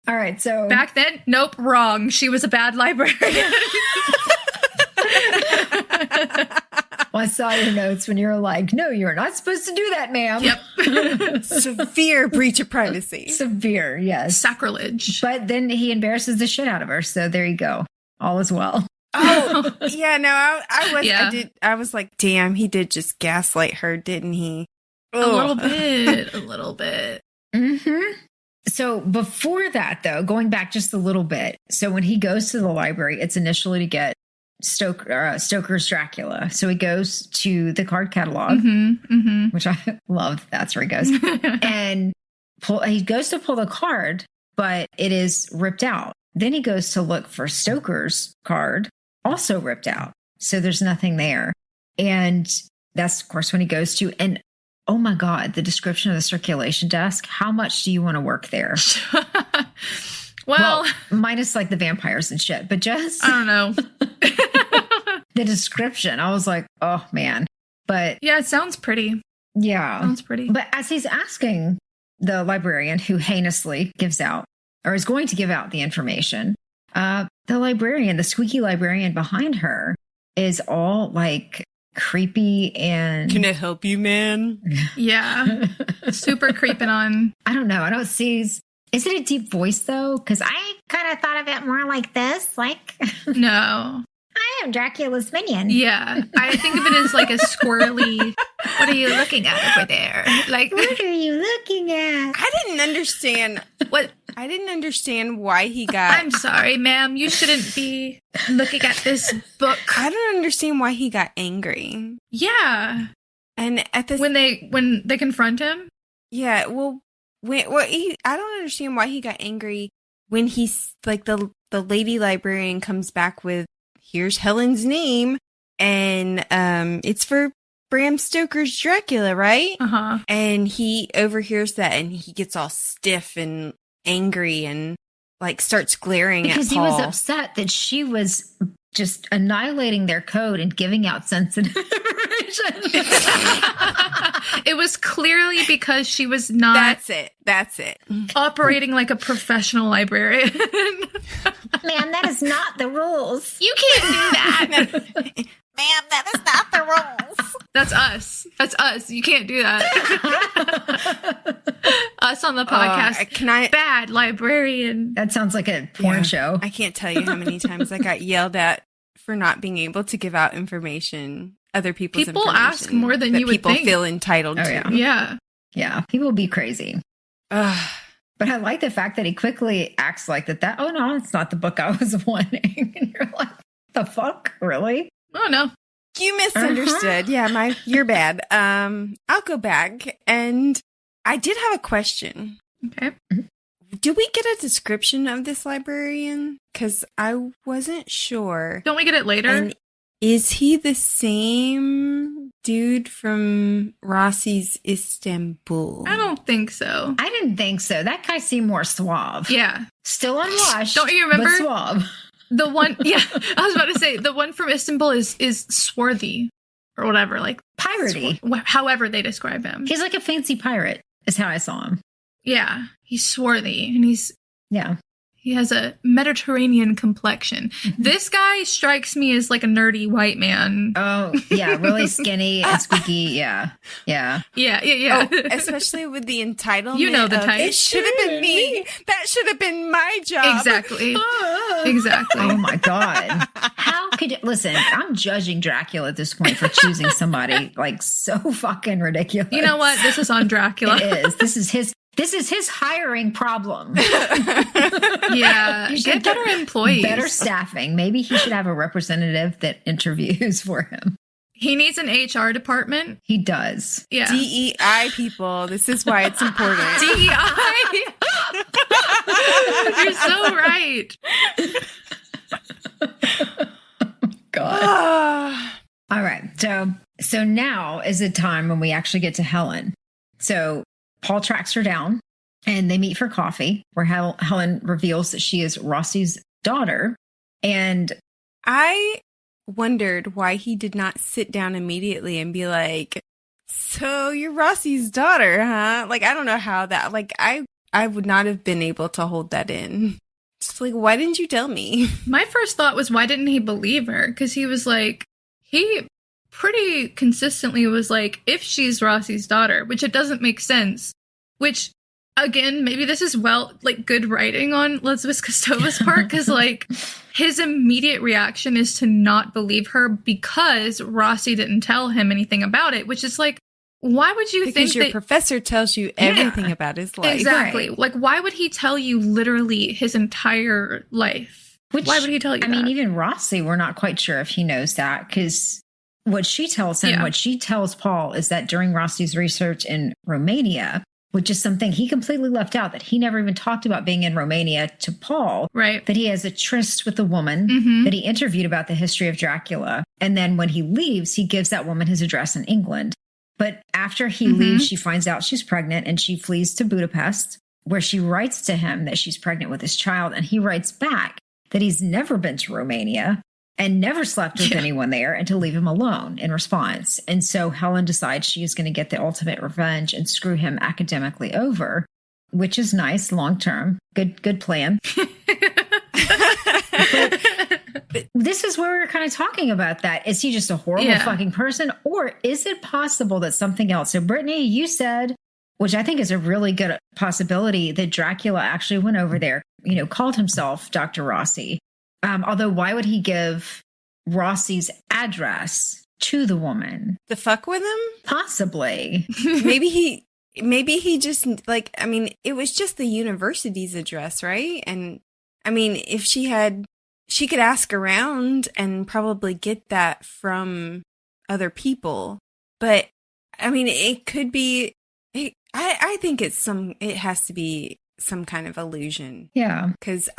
All right, so... Back then, nope, wrong. She was a bad librarian. Well, I saw your notes when you were like, no, you're not supposed to do that, ma'am. Yep. Severe breach of privacy. Severe, yes. Sacrilege. But then he embarrasses the shit out of her, so there you go. All is well. Oh, yeah, no, I was like, damn, he did just gaslight her, didn't he? A little bit. Mm-hmm. So before that, though, going back just a little bit, so when he goes to the library, it's initially to get Stoker's Dracula. So he goes to the card catalog, which I love. That's where he goes. And he goes to pull the card, but it is ripped out. Then he goes to look for Stoker's card, also ripped out. So there's nothing there. And that's, of course, when he goes to... And oh my God, the description of the circulation desk. How much do you want to work there? well, minus like the vampires and shit, but just... I don't know. The description, I was like, oh man. But yeah, it sounds pretty. Yeah. Sounds pretty. But as he's asking the librarian, who heinously gives out, or is going to give out the information, the librarian, the squeaky librarian behind her, is all like creepy and... Can I help you, man? Yeah. Super creeping on. I don't know. I don't see... Is it a deep voice, though? Because I kind of thought of it more like this. Like... No. I am Dracula's minion. Yeah. I think of it as like a squirrely... What are you looking at over there? Like, what are you looking at? I didn't understand... What? I didn't understand why he got... I'm sorry, ma'am. You shouldn't be looking at this book. I don't understand why he got angry. Yeah. And at this... When they confront him? Yeah, well, I don't understand why he got angry when he's like the lady librarian comes back with, here's Helen's name, and it's for Bram Stoker's Dracula, right? Uh-huh. And he overhears that and he gets all stiff and angry and like starts glaring because at Paul. He was upset that she was just annihilating their code and giving out sensitive information. It was clearly because she was not That's it. operating like a professional librarian. Ma'am, that is not the rules. You can't do that. Ma'am, that is not the rules. That's us. You can't do that. Us on the podcast. Bad librarian. That sounds like a porn show. I can't tell you how many times I got yelled at for not being able to give out information, other people's people information. Ask more than you would think. People feel entitled to. Yeah. Yeah. People be crazy. But I like the fact that he quickly acts like that. Oh, no, it's not the book I was wanting. And you're like, the fuck? Really? Oh, no. You misunderstood. Yeah, you're bad. I'll go back. And I did have a question. Okay. Do we get a description of this librarian? Because I wasn't sure. Don't we get it later? And is he the same dude from Rossi's Istanbul? I don't think so. I didn't think so. That guy seemed more suave. Yeah. Still unwashed. Don't you remember? But suave. The one, yeah, I was about to say, the one from Istanbul is swarthy or whatever, like piratey. However they describe him. He's like a fancy pirate, is how I saw him. Yeah, he's swarthy and he has a Mediterranean complexion. This guy strikes me as like a nerdy white man. Oh, yeah, really skinny and squeaky. Yeah. Yeah. Oh, especially with the ententitlement. You know the type. It should have been me. That should have been my job. Exactly. Exactly. Oh my God. How could you listen? I'm judging Dracula at this point for choosing somebody like so fucking ridiculous. You know what? This is on Dracula. It is. This is his hiring problem. Yeah. Get better employees. Better staffing. Maybe he should have a representative that interviews for him. He needs an HR department. He does. Yeah. DEI people. This is why it's important. DEI. You're so right. God. All right. So now is the time when we actually get to Helen. So Paul tracks her down and they meet for coffee where Helen reveals that she is Rossi's daughter. And I wondered why he did not sit down immediately and be like, so you're Rossi's daughter, huh? Like, I don't know how that, like, I would not have been able to hold that in. Just like, why didn't you tell me? My first thought was, why didn't he believe her? Because he was like, he pretty consistently was like, if she's Rossi's daughter, which it doesn't make sense. Which, again, maybe this is good writing on Elizabeth Kostova's part, because like his immediate reaction is to not believe her because Rossi didn't tell him anything about it, which is like, why would you think because your professor tells you everything about his life? Exactly. Right. Like, why would he tell you literally his entire life? Why would he tell you that? I mean, even Rossi, we're not quite sure if he knows that, because what she tells him, what she tells Paul is that during Rossi's research in Romania, which is something he completely left out, that he never even talked about being in Romania to Paul, right? That he has a tryst with a woman that he interviewed about the history of Dracula. And then when he leaves, he gives that woman his address in England. But after he leaves, she finds out she's pregnant and she flees to Budapest, where she writes to him that she's pregnant with his child. And he writes back that he's never been to Romania and never slept with anyone there, and to leave him alone in response. And so Helen decides she is going to get the ultimate revenge and screw him academically over, which is nice long term. Good plan. But this is where we're kind of talking about that. Is he just a horrible fucking person? Or is it possible that something else? So Brittany, you said, which I think is a really good possibility, that Dracula actually went over there, called himself Dr. Rossi. Although, why would he give Rossi's address to the woman? The fuck with him? Possibly. Maybe he just, like, I mean, it was just the university's address, right? And, I mean, if she could ask around and probably get that from other people. But, I mean, it could be, I think it has to be some kind of illusion. Yeah. Because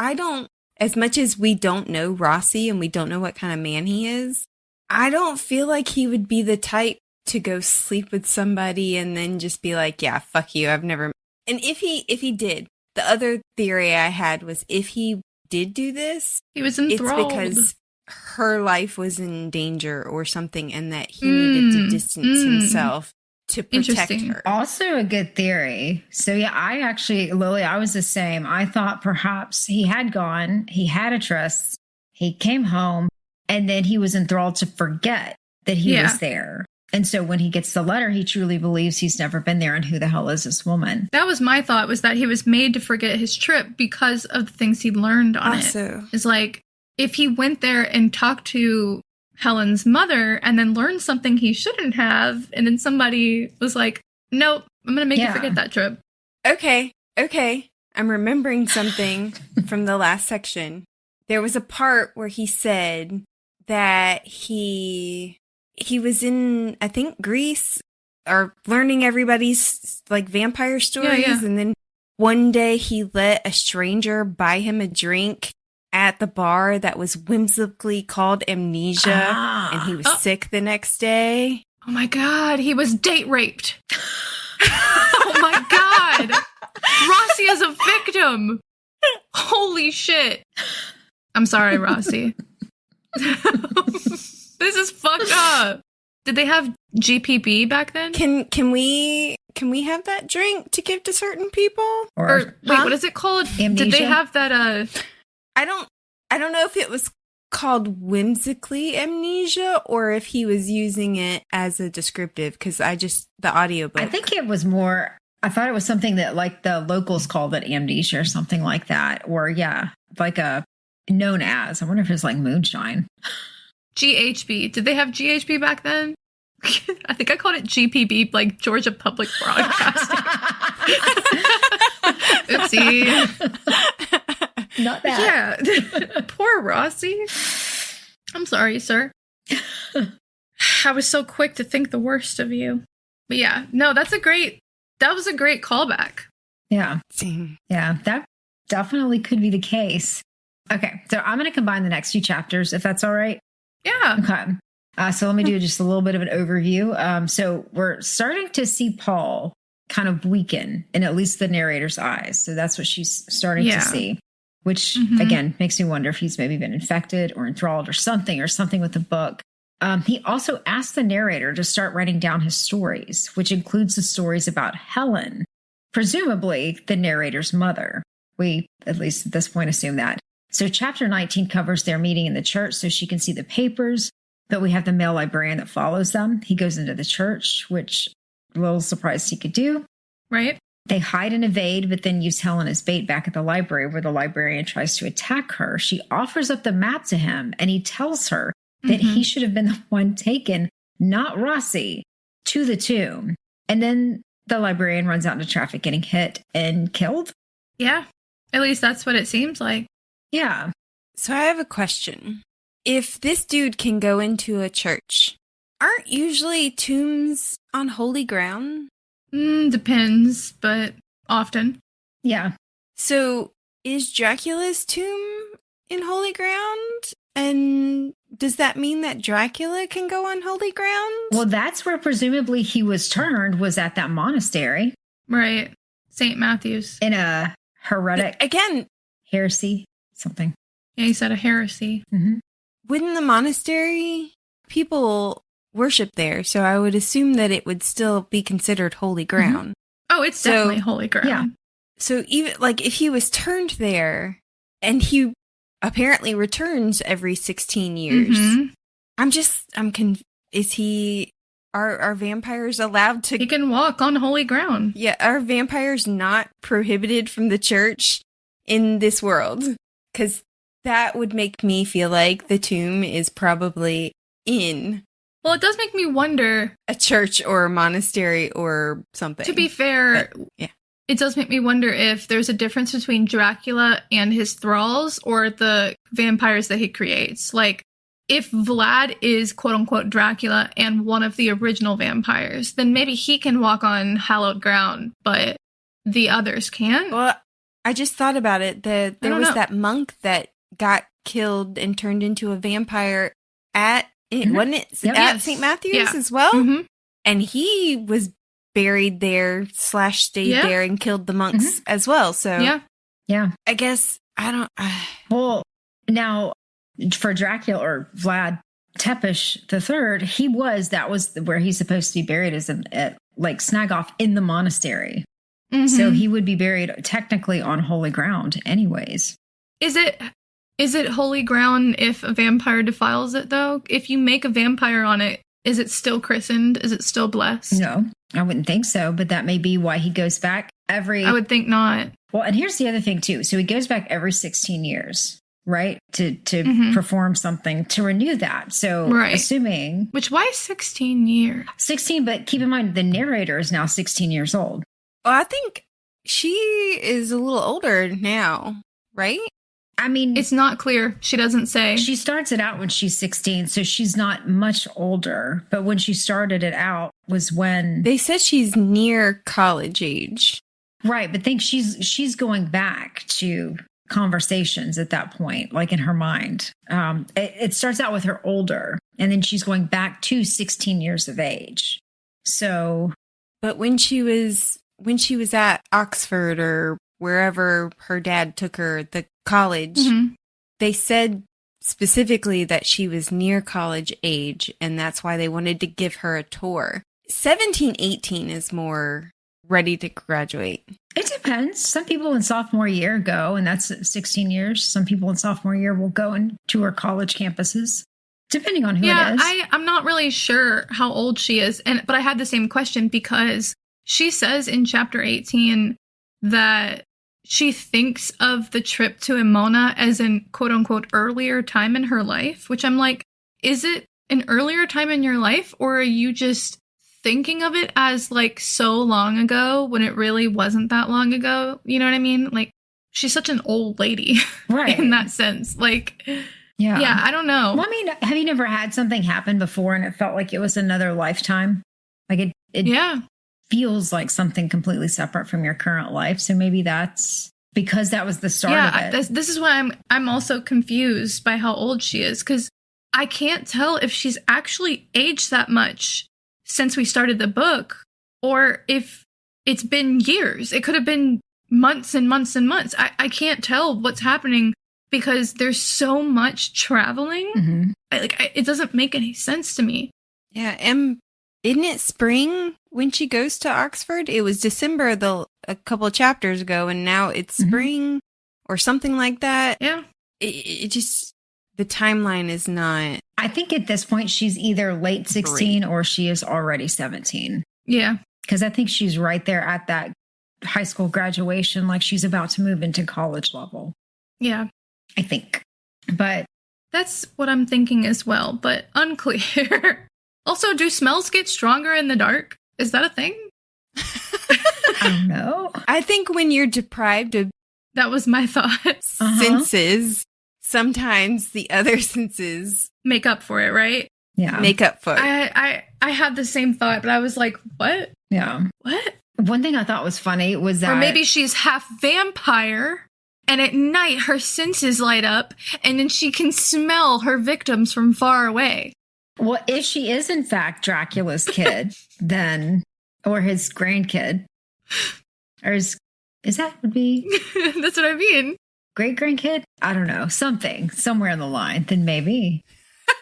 as much as we don't know Rossi and we don't know what kind of man he is, I don't feel like he would be the type to go sleep with somebody and then just be like, yeah, fuck you. I've never. And if he did, the other theory I had was if he did do this, he was enthralled. It's because her life was in danger or something and that he needed to distance himself to protect her. Also a good theory. So yeah, Lily, I was the same. I thought perhaps he had gone, he had a tryst, he came home, and then he was enthralled to forget that he was there. And so when he gets the letter, he truly believes he's never been there and who the hell is this woman? That was my thought, was that he was made to forget his trip because of the things he learned on it. It's like, if he went there and talked to Helen's mother and then learned something he shouldn't have, and then somebody was like, nope, I'm going to make you forget that trip. Okay. I'm remembering something from the last section. There was a part where he said that he was in, I think, Greece, or learning everybody's like vampire stories. And then one day he let a stranger buy him a drink at the bar that was whimsically called Amnesia, and he was sick the next day. Oh my God, he was date raped. Oh my God. Rossi is a victim. Holy shit. I'm sorry, Rossi. This is fucked up. Did they have GPB back then? Can we have that drink to give to certain people? Or wait, what is it called? Amnesia? Did they have that I don't know if it was called whimsically amnesia or if he was using it as a descriptive, because the audiobook. I think it was more, I thought it was something that like the locals called it amnesia or something like that. Or like known as, I wonder if it's like moonshine. GHB. Did they have GHB back then? I think I called it GPB, like Georgia Public Broadcasting. Oopsie. Not that. Yeah. Poor Rossi. I'm sorry, sir. I was so quick to think the worst of you. But yeah, no, that was a great callback. Yeah. Yeah, that definitely could be the case. Okay, so I'm going to combine the next few chapters, if that's all right. Yeah. Okay. So let me do just a little bit of an overview. So we're starting to see Paul kind of weaken in at least the narrator's eyes. So that's what she's starting to see, which again makes me wonder if he's maybe been infected or enthralled or something with the book. He also asked the narrator to start writing down his stories, which includes the stories about Helen, presumably the narrator's mother. We, at least at this point, assume that. So chapter 19 covers their meeting in the church so she can see the papers, but we have the male librarian that follows them. He goes into the church, which a little surprised he could do. Right. They hide and evade, but then use Helen as bait back at the library where the librarian tries to attack her. She offers up the map to him, and he tells her that he should have been the one taken, not Rossi, to the tomb. And then the librarian runs out into traffic getting hit and killed. Yeah. At least that's what it seems like. Yeah. So I have a question. If this dude can go into a church, aren't usually tombs on holy ground? Depends, but often. Yeah. So is Dracula's tomb in holy ground? And does that mean that Dracula can go on holy ground? Well, that's where presumably he was turned, was at that monastery. Right. St. Matthew's. In a heretic. Again. Heresy. Something. Yeah, he said a heresy. Wouldn't the monastery people worship there? So I would assume that it would still be considered holy ground. Oh, it's definitely holy ground. Yeah. So even like if he was turned there and he apparently returns every 16 years, are vampires allowed to? He can walk on holy ground. Yeah. Are vampires not prohibited from the church in this world? Because that would make me feel like the tomb is probably in. Well, it does make me wonder. A church or a monastery or something. To be fair, it does make me wonder if there's a difference between Dracula and his thralls or the vampires that he creates. Like, if Vlad is quote unquote Dracula and one of the original vampires, then maybe he can walk on hallowed ground, but the others can't. Well, I just thought about it. There was that monk that got killed and turned into a vampire at, wasn't it? Yep. At St. Matthew's as well? Mm-hmm. And he was buried there / stayed there and killed the monks as well. So yeah. I guess Well, now for Dracula or Vlad Tepish III, that was where he's supposed to be buried, is at like Snagoff in the monastery. Mm-hmm. So he would be buried technically on holy ground anyways. Is it holy ground if a vampire defiles it, though? If you make a vampire on it, is it still christened? Is it still blessed? No, I wouldn't think so, but that may be why he goes back I would think not. Well, and here's the other thing, too. So he goes back every 16 years, right? To perform something, to renew that. So assuming... Which, why 16 years? 16, but keep in mind, the narrator is now 16 years old. Well, I think she is a little older now, right? I mean, it's not clear. She doesn't say. She starts it out when she's 16, so she's not much older. But when she started it out was when... They said she's near college age. Right, but think she's going back to conversations at that point, like in her mind. It starts out with her older, and then she's going back to 16 years of age. So... But when she was at Oxford or wherever her dad took her, the college, they said specifically that she was near college age, and that's why they wanted to give her a tour. 17, 18 is more ready to graduate. It depends. Some people in sophomore year go, and that's 16 years. Some people in sophomore year will go and tour college campuses, depending on who it is. I'm not really sure how old she is, but I had the same question because she says in chapter 18 that she thinks of the trip to Emona as an quote-unquote earlier time in her life, which I'm like, is it an earlier time in your life, or are you just thinking of it as like so long ago when it really wasn't that long ago? You know what I mean? Like, she's such an old lady, right? In that sense. Like, yeah, I don't know. Well, I mean, have you never had something happen before and it felt like it was another lifetime? Like it feels like something completely separate from your current life. So maybe that's because that was the start of it. This is why I'm also confused by how old she is, because I can't tell if she's actually aged that much since we started the book, or if it's been years. It could have been months and months and months. I can't tell what's happening because there's so much traveling. It doesn't make any sense to me. Yeah, isn't it spring when she goes to Oxford? It was December a couple of chapters ago, and now it's spring or something like that. Yeah. It just, the timeline is not... I think at this point, she's either late 16 or she is already 17. Yeah. Because I think she's right there at that high school graduation, like she's about to move into college level. Yeah. I think. But that's what I'm thinking as well, but unclear. Also, do smells get stronger in the dark? Is that a thing? I don't know. I think when you're deprived of... That was my thought. Senses, sometimes the other senses... Make up for it, right? Yeah. Make up for it. I had the same thought, but I was like, what? Yeah. What? One thing I thought was funny was that... Or maybe she's half vampire, and at night her senses light up, and then she can smell her victims from far away. Well, if she is in fact Dracula's kid, then... Or his grandkid. Or his... Is that would be... That's what I mean. Great-grandkid? I don't know. Something. Somewhere in the line. Then maybe...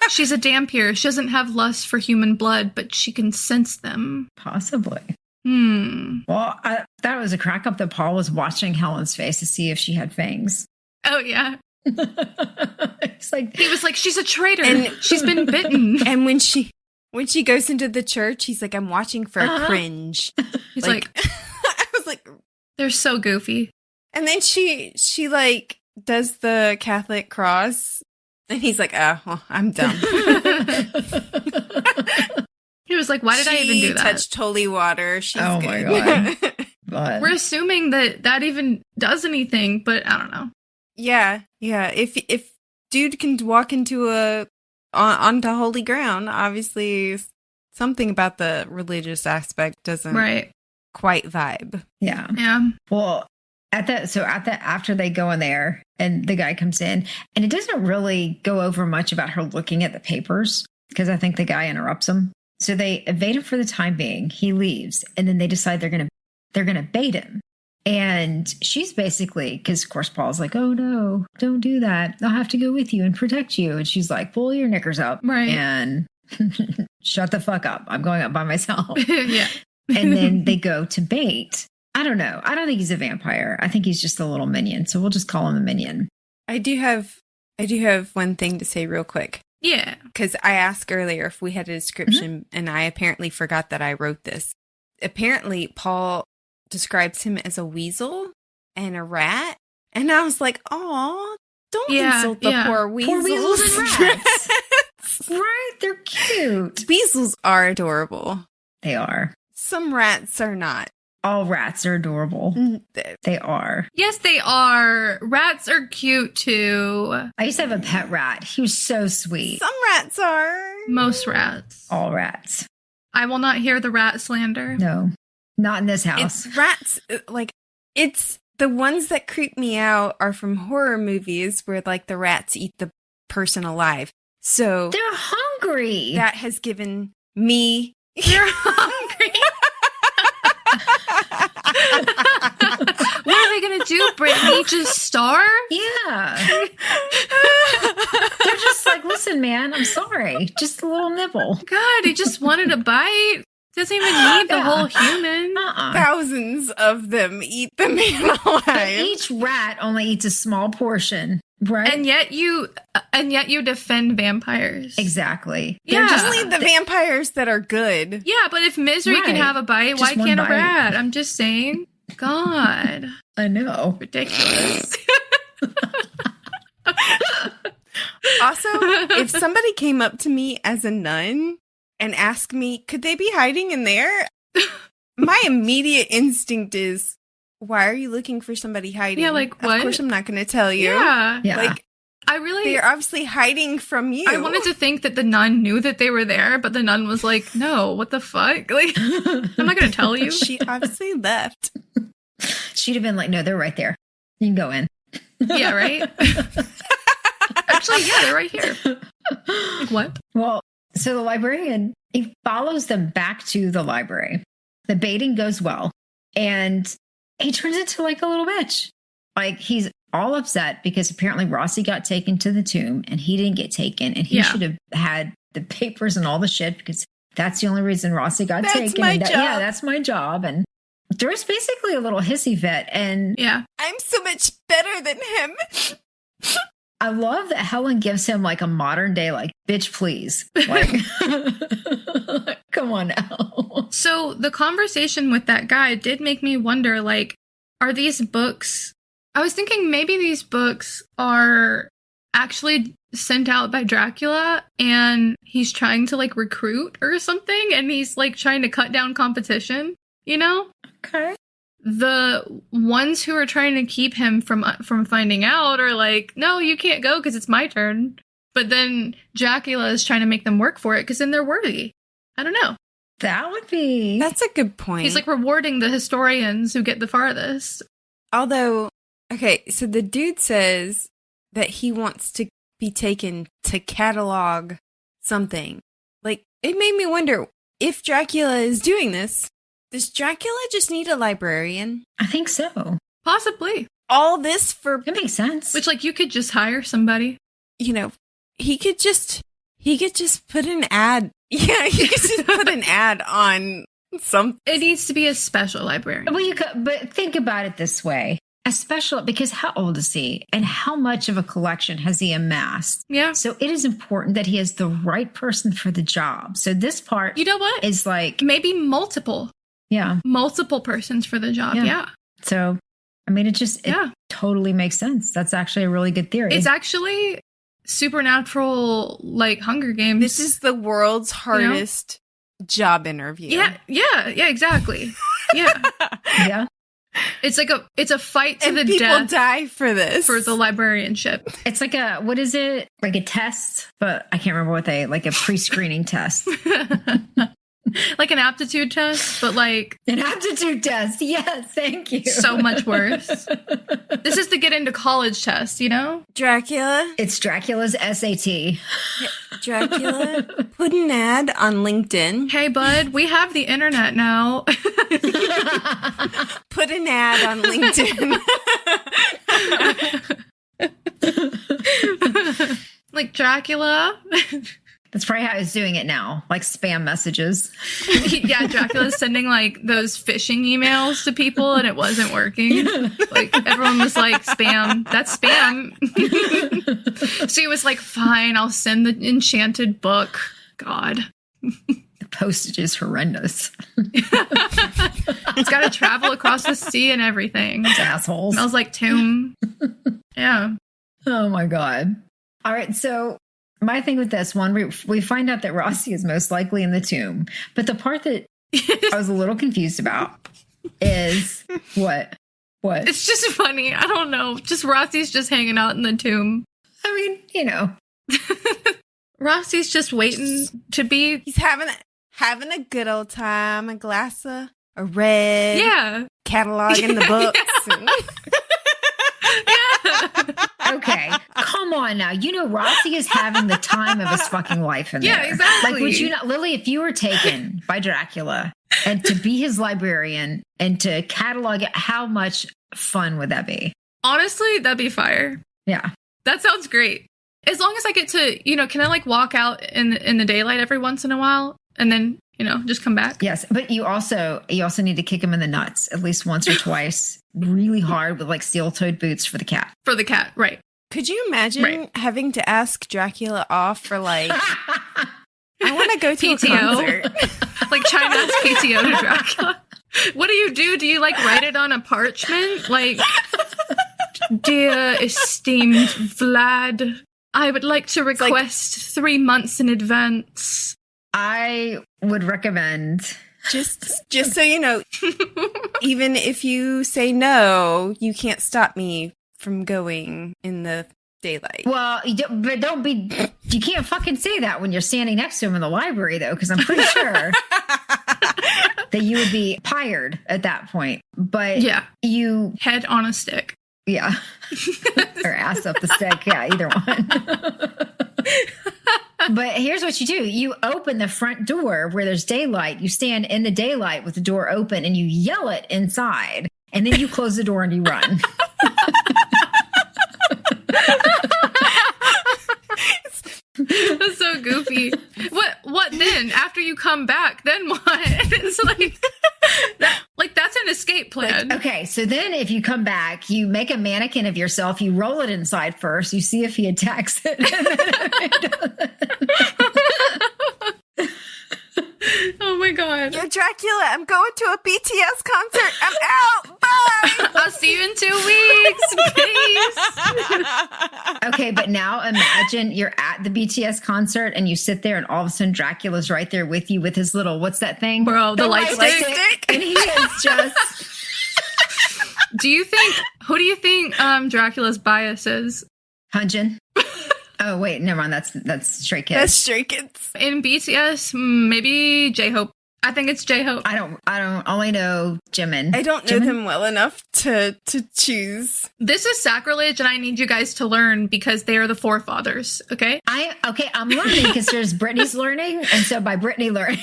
She's a Dampier. She doesn't have lust for human blood, but she can sense them. Possibly. Well, that was a crack up that Paul was watching Helen's face to see if she had fangs. Oh, yeah. It's like, he was like, she's a traitor. And she's been bitten. And when she goes into the church, he's like, I'm watching for a cringe. He's like I was like, they're so goofy. And then she like does the Catholic cross. And he's like, oh, well, I'm dumb. He was like, why did I even do that? She touched holy water. She's good. My God. But we're assuming that even does anything, but I don't know. Yeah. If dude can walk into a onto holy ground. Obviously, something about the religious aspect doesn't quite vibe. Yeah. Yeah. Well, after they go in there and the guy comes in, and it doesn't really go over much about her looking at the papers because I think the guy interrupts him. So they evade him for the time being. He leaves, and then they decide they're gonna bait him. And she's basically, because of course Paul's like, "Oh no, don't do that. I'll have to go with you and protect you." And she's like, "Pull your knickers up, right, and shut the fuck up. I'm going up by myself." Yeah. And then they go to bait. I don't know. I don't think he's a vampire. I think he's just a little minion. So we'll just call him a minion. I do have one thing to say real quick. Yeah. Because I asked earlier if we had a description, and I apparently forgot that I wrote this. Apparently, Paul describes him as a weasel and a rat. And I was like, "Aw, don't insult the poor weasels." Poor weasels and rats. Right? They're cute. Weasels are adorable. They are. Some rats are not. All rats are adorable. They are. Yes, they are. Rats are cute too. I used to have a pet rat. He was so sweet. Some rats are. Most rats. All rats. I will not hear the rat slander. No, not in this house. It's rats. It's the ones that creep me out are from horror movies where like the rats eat the person alive. So they're hungry. That has given me. You're hungry. What are they gonna do, Brittany? Just starve? Yeah. They're just like, "Listen, man, I'm sorry. Just a little nibble." God, he just wanted a bite. Doesn't even need the whole human. Thousands of them eat the man alive. But each rat only eats a small portion, right? And yet you defend vampires. Exactly. Yeah. They're just only the vampires that are good. Yeah, but if Misery can have a bite, just why can't bite. a rat? I'm just saying. God. I know. Ridiculous. Also, if somebody came up to me as a nun and asked me, could they be hiding in there? My immediate instinct is, why are you looking for somebody hiding? Yeah, like what? Of course I'm not going to tell you. Yeah. Like, they're obviously hiding from you. I wanted to think that the nun knew that they were there, but the nun was like, "No, what the fuck? Like, I'm not going to tell you." She obviously left. She'd have been like, "No, they're right there. You can go in." Yeah, right? Actually, yeah, they're right here. Like, what? Well, so the librarian, he follows them back to the library. The baiting goes well, and he turns into like a little bitch. Like, he's all upset because apparently Rossi got taken to the tomb and he didn't get taken, and he should have had the papers and all the shit because that's the only reason Rossi got taken. My job. Yeah, that's my job. And there's basically a little hissy fit, and I'm so much better than him. I love that Helen gives him like a modern day, like, "Bitch, please." Like, come on now. So the conversation with that guy did make me wonder, like, are these books... I was thinking maybe these books are actually sent out by Dracula and he's trying to, like, recruit or something, and he's, like, trying to cut down competition, you know? Okay. The ones who are trying to keep him from finding out are like, "No, you can't go because it's my turn." But then Dracula is trying to make them work for it because then they're worthy. I don't know. That would be... That's a good point. He's like rewarding the historians who get the farthest. Although, okay, so the dude says that he wants to be taken to catalog something. Like, it made me wonder, if Dracula is doing this, does Dracula just need a librarian? I think so. Possibly. All this for... It makes sense. Which, like, you could just hire somebody. You know, he could just put an ad. Yeah, he could just put an ad on some... It needs to be a special librarian. Well, you could, but think about it this way. A special, because how old is he? And how much of a collection has he amassed? Yeah. So it is important that he has the right person for the job. So this part... You know what? Is like... Maybe multiple. Yeah. Multiple persons for the job. Yeah. So, I mean, it totally makes sense. That's actually a really good theory. It's actually supernatural, like, Hunger Games. This is the world's hardest job interview. Yeah, exactly. Yeah. Yeah. It's a fight to and the people death die for this. for the librarianship. It's like what is it? Like a test, but I can't remember like a pre-screening test. Like an aptitude test, but like An aptitude test. Yes, thank you. so much worse. This is the get into college test, you know? Dracula. It's Dracula's SAT. Dracula. Put an ad on LinkedIn. Hey, bud, we have the internet now. Put an ad on LinkedIn. Like Dracula. That's probably how he's doing it now, like spam messages. Yeah, Dracula's sending like those phishing emails to people and it wasn't working. Like everyone was like, spam, that's spam. So he was like, fine, I'll send the enchanted book. God. The postage is horrendous. It's got to travel across the sea and everything. Those assholes. Smells like tomb. Yeah. Oh my God. All right, so my thing with this one, we find out that Rossi is most likely in the tomb. But the part that I was a little confused about is what? It's just funny. I don't know. Just Rossi's just hanging out in the tomb. I mean, you know. Rossi's just waiting to be. He's having a good old time. A glass of a red. Yeah. Cataloging the books. Yeah. Okay, come on now. You know, Rossi is having the time of his fucking life in there. Yeah, exactly. Like, would you not, Lily, if you were taken by Dracula and to be his librarian and to catalog it, how much fun would that be? Honestly, that'd be fire. Yeah. That sounds great. As long as I get to, can I like walk out in the daylight every once in a while and then, just come back? Yes, but you also need to kick him in the nuts at least once or twice, really hard with like steel-toed boots for the cat. For the cat, right. Could you imagine having to ask Dracula off for like, I want to go to a concert. Like China's PTO to Dracula. What do? Do you like write it on a parchment? Like, dear esteemed Vlad, I would like to request 3 months in advance. I would recommend... Just so you know, even if you say no, you can't stop me from going in the daylight. Well, but don't be... You can't fucking say that when you're standing next to him in the library, though, because I'm pretty sure that you would be pired at that point. But yeah, you... Head on a stick. Yeah. Or ass up the stick. Yeah, either one. But here's what you do. You open the front door where there's daylight. You stand in the daylight with the door open and you yell it inside. And then you close the door and you run. That's so goofy. What then? After you come back, then what? It's like that's an escape plan. Like, okay, so then if you come back, you make a mannequin of yourself, you roll it inside first, you see if he attacks it. Oh my God. Yo, Dracula, I'm going to a BTS concert. I'm out. Bye. I'll see you in 2 weeks. Peace. Okay, but now imagine you're at the BTS concert and you sit there and all of a sudden Dracula's right there with you with his little, what's that thing? Bro, the light stick. And he is just... Who do you think Dracula's bias is? Hunjin. Oh, wait, never mind. That's Stray Kids. That's Stray Kids. In BTS, maybe J-Hope. I think it's J-Hope. I don't only know Jimin. I don't know them well enough to choose. This is sacrilege, and I need you guys to learn because they are the forefathers, okay? I'm learning because there's Brittany's learning, and so by Brittany learning.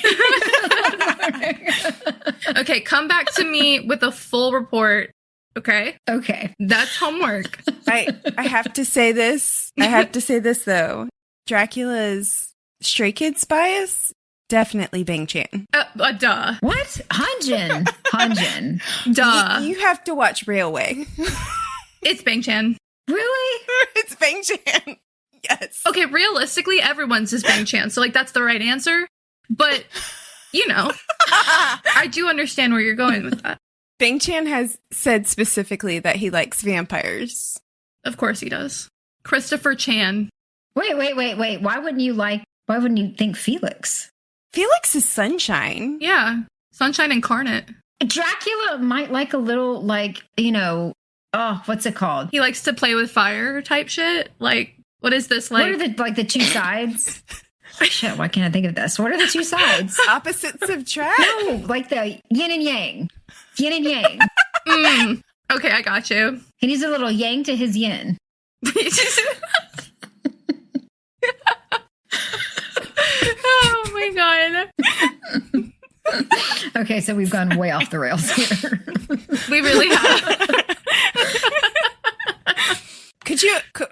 Okay, come back to me with a full report, okay? Okay. That's homework. I have to say this. Though. Dracula's Stray Kids bias, definitely Bang Chan. Duh. What? Hunjin. Duh. You have to watch Railway. It's Bang Chan. Really? It's Bang Chan. Yes. Okay, realistically, everyone's is Bang Chan, so that's the right answer. But, I do understand where you're going with that. Bang Chan has said specifically that he likes vampires. Of course he does. Christopher Chan. Wait. Why wouldn't you think Felix? Felix is sunshine. Yeah. Sunshine incarnate. Dracula might like a little, like, what's it called? He likes to play with fire type shit. Like, what is this like? What are the two sides? Shit, why can't I think of this? What are the two sides? Opposites attract? No, like the yin and yang. Yin and yang. Okay, I got you. He needs a little yang to his yin. Oh my god. Okay, so we've gone way off the rails here. We really have.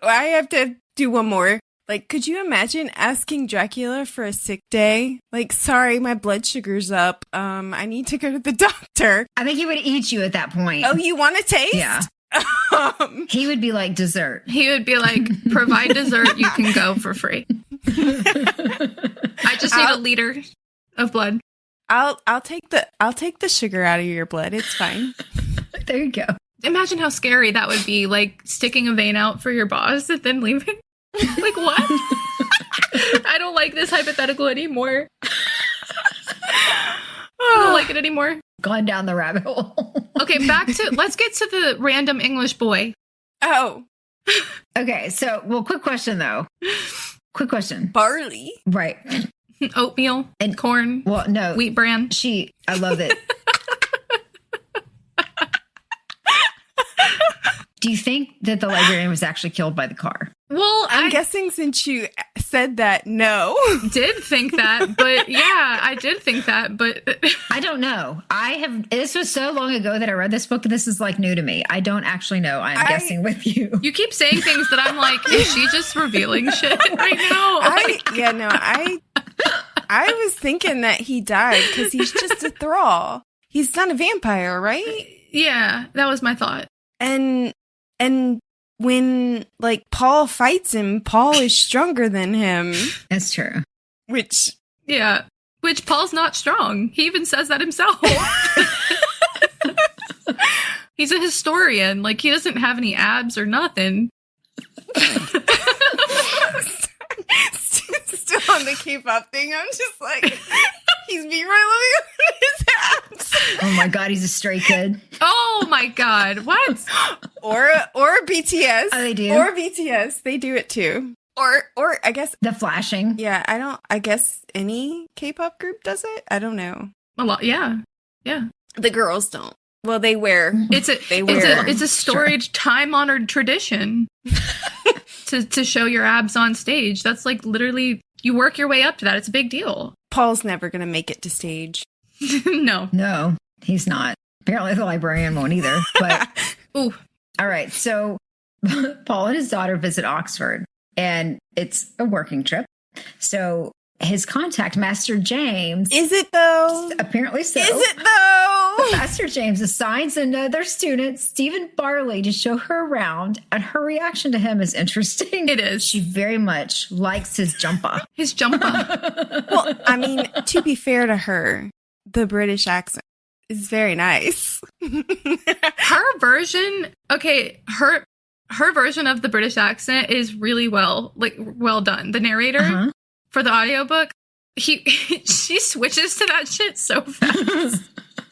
I have to do one more. Like, could you imagine asking Dracula for a sick day? Like, sorry, my blood sugar's up. I need to go to the doctor. I think he would eat you at that point. Oh, you want to taste? Yeah. He would be like dessert. He would be like, provide dessert, you can go for free. I just need a liter of blood. I'll take the sugar out of your blood. It's fine. There you go. Imagine how scary that would be, like sticking a vein out for your boss and then leaving. Like, what? I don't like this hypothetical anymore. I don't like it anymore. Gone down the rabbit hole. Okay, let's get to the random English boy. Oh. Okay, so, quick question, though. Quick question. Barley? Right. Oatmeal and corn. Well, no. Wheat bran. I love it. Do you think that the librarian was actually killed by the car? Well, I'm guessing since you said that, no. Did think that, but yeah, I did think that, but I don't know. This was so long ago that I read this book. This is like new to me. I don't actually know. I'm guessing with you. You keep saying things that I'm like, is she just revealing shit right now? I was thinking that he died because he's just a thrall. He's not a vampire, right? Yeah, that was my thought. And when, like, Paul fights him, Paul is stronger than him. That's true. Which Paul's not strong. He even says that himself. He's a historian. Like, he doesn't have any abs or nothing. Still on the K-pop thing. I'm just like, he's B-roll his abs. Oh my god, he's a stray kid. Oh my god, what? Or BTS. Oh, they do? Or BTS. They do it too. Or I guess the flashing. Yeah, I guess any K-pop group does it. I don't know. A lot, yeah. Yeah. The girls don't. Well, they wear. It's a storied, time-honored tradition to show your abs on stage. That's like literally, you work your way up to that. It's a big deal. Paul's never going to make it to stage. No, he's not. Apparently the librarian won't either. But ooh. All right. So Paul and his daughter visit Oxford, and it's a working trip. So his contact, Master James. Is it though? Apparently so. Is it though? Master James assigns another student, Stephen Barley, to show her around, and her reaction to him is interesting. It is. She very much likes his jumper. His jumper. Well, I mean, to be fair to her, the British accent is very nice. Her version, her version of the British accent is really well done. The narrator for the audiobook, she switches to that shit so fast.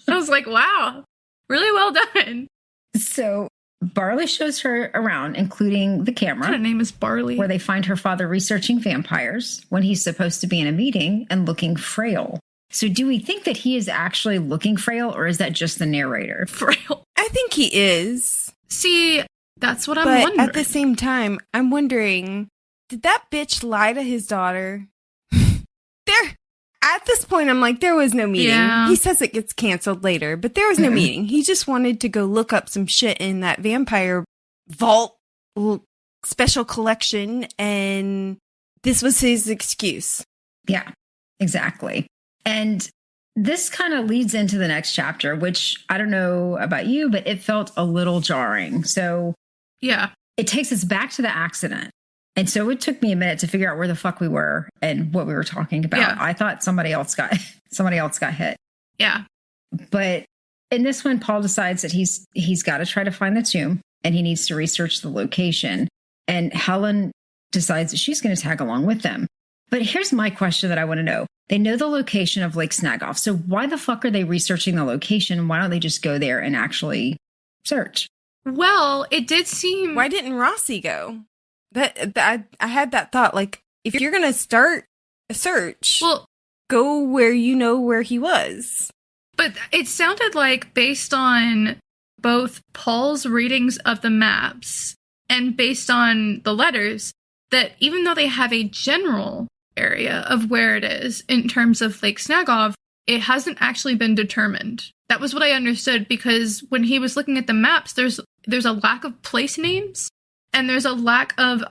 I was like, wow, really well done. So Barley shows her around, including the camera. Her name is Barley. Where they find her father researching vampires when he's supposed to be in a meeting and looking frail. So do we think that he is actually looking frail, or is that just the narrator? Frail. I think he is. See, that's what I'm wondering. But at the same time, I'm wondering, did that bitch lie to his daughter? At this point, I'm like, there was no meeting. Yeah. He says it gets canceled later, but there was no meeting. He just wanted to go look up some shit in that vampire vault special collection, and this was his excuse. Yeah, exactly. And this kind of leads into the next chapter, which I don't know about you, but it felt a little jarring. So yeah, it takes us back to the accident. And so it took me a minute to figure out where the fuck we were and what we were talking about. Yeah. I thought somebody else got hit. Yeah. But in this one, Paul decides that he's got to try to find the tomb, and he needs to research the location. And Helen decides that she's going to tag along with them. But here's my question that I want to know. They know the location of Lake Snagoff. So why the fuck are they researching the location? Why don't they just go there and actually search? Well, it did seem... Why didn't Rossi go? I had that thought, like, if you're going to start a search, go where you know where he was. But it sounded like, based on both Paul's readings of the maps and based on the letters, that even though they have a general area of where it is in terms of Lake Snagoff, it hasn't actually been determined. That was what I understood, because when he was looking at the maps, there's a lack of place names and there's a lack of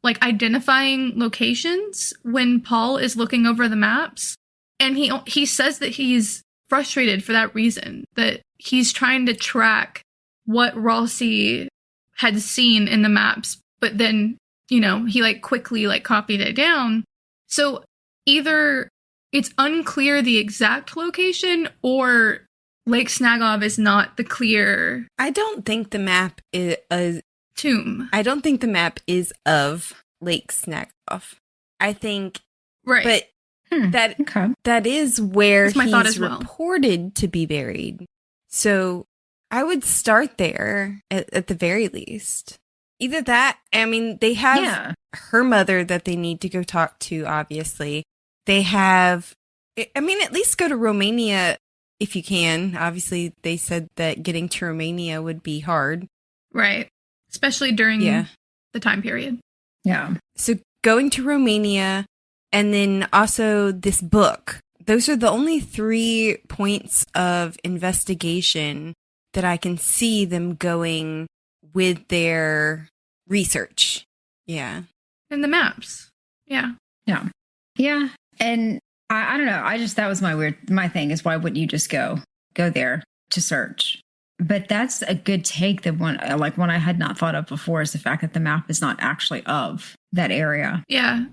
like identifying locations when Paul is looking over the maps. And he says that he's frustrated for that reason, that he's trying to track what Rossi had seen in the maps, but then, you know, he like quickly like copied it down. So either it's unclear the exact location or Lake Snagoff is not the clear... I don't think the map is a tomb. I don't think the map is of Lake Snagoff. I think... Right. But that is where he's well. reported to be buried. So I would start there at the very least. Either that, I mean, they have her mother that they need to go talk to, obviously. They have, I mean, at least go to Romania if you can. Obviously, they said that getting to Romania would be hard. Right. Especially during the time period. Yeah. So going to Romania, and then also this book. Those are the only 3 points of investigation that I can see them going with their research. Yeah. And the maps. Yeah. Yeah. Yeah. And I don't know. That was my thing is, why wouldn't you just go there to search? But that's a good take. That one I had not thought of before is the fact that the map is not actually of that area. Yeah.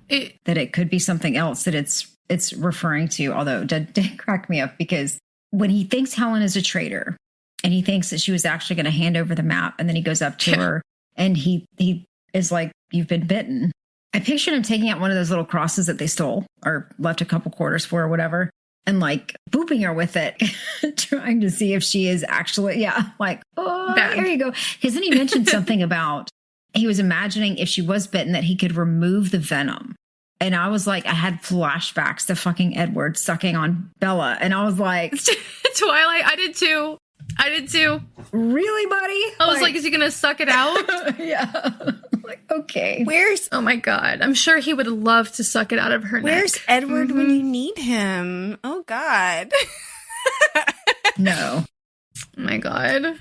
That it could be something else that it's referring to. Although it did crack me up, because when he thinks Helen is a traitor and he thinks that she was actually going to hand over the map, and then he goes up to her and he is like, "You've been bitten." I pictured him taking out one of those little crosses that they stole or left a couple quarters for or whatever, and like booping her with it, trying to see if she is actually, like, oh, Bad. Here you go. Because then he mentioned something about, he was imagining if she was bitten that he could remove the venom. And I was like, I had flashbacks to fucking Edward sucking on Bella. And I was like, Twilight, I did too. Really, buddy? I was like, is he going to suck it out? Yeah. Like, okay. Oh my God. I'm sure he would love to suck it out of her Where's neck. Edward when you need him? Oh, God. No. Oh my God.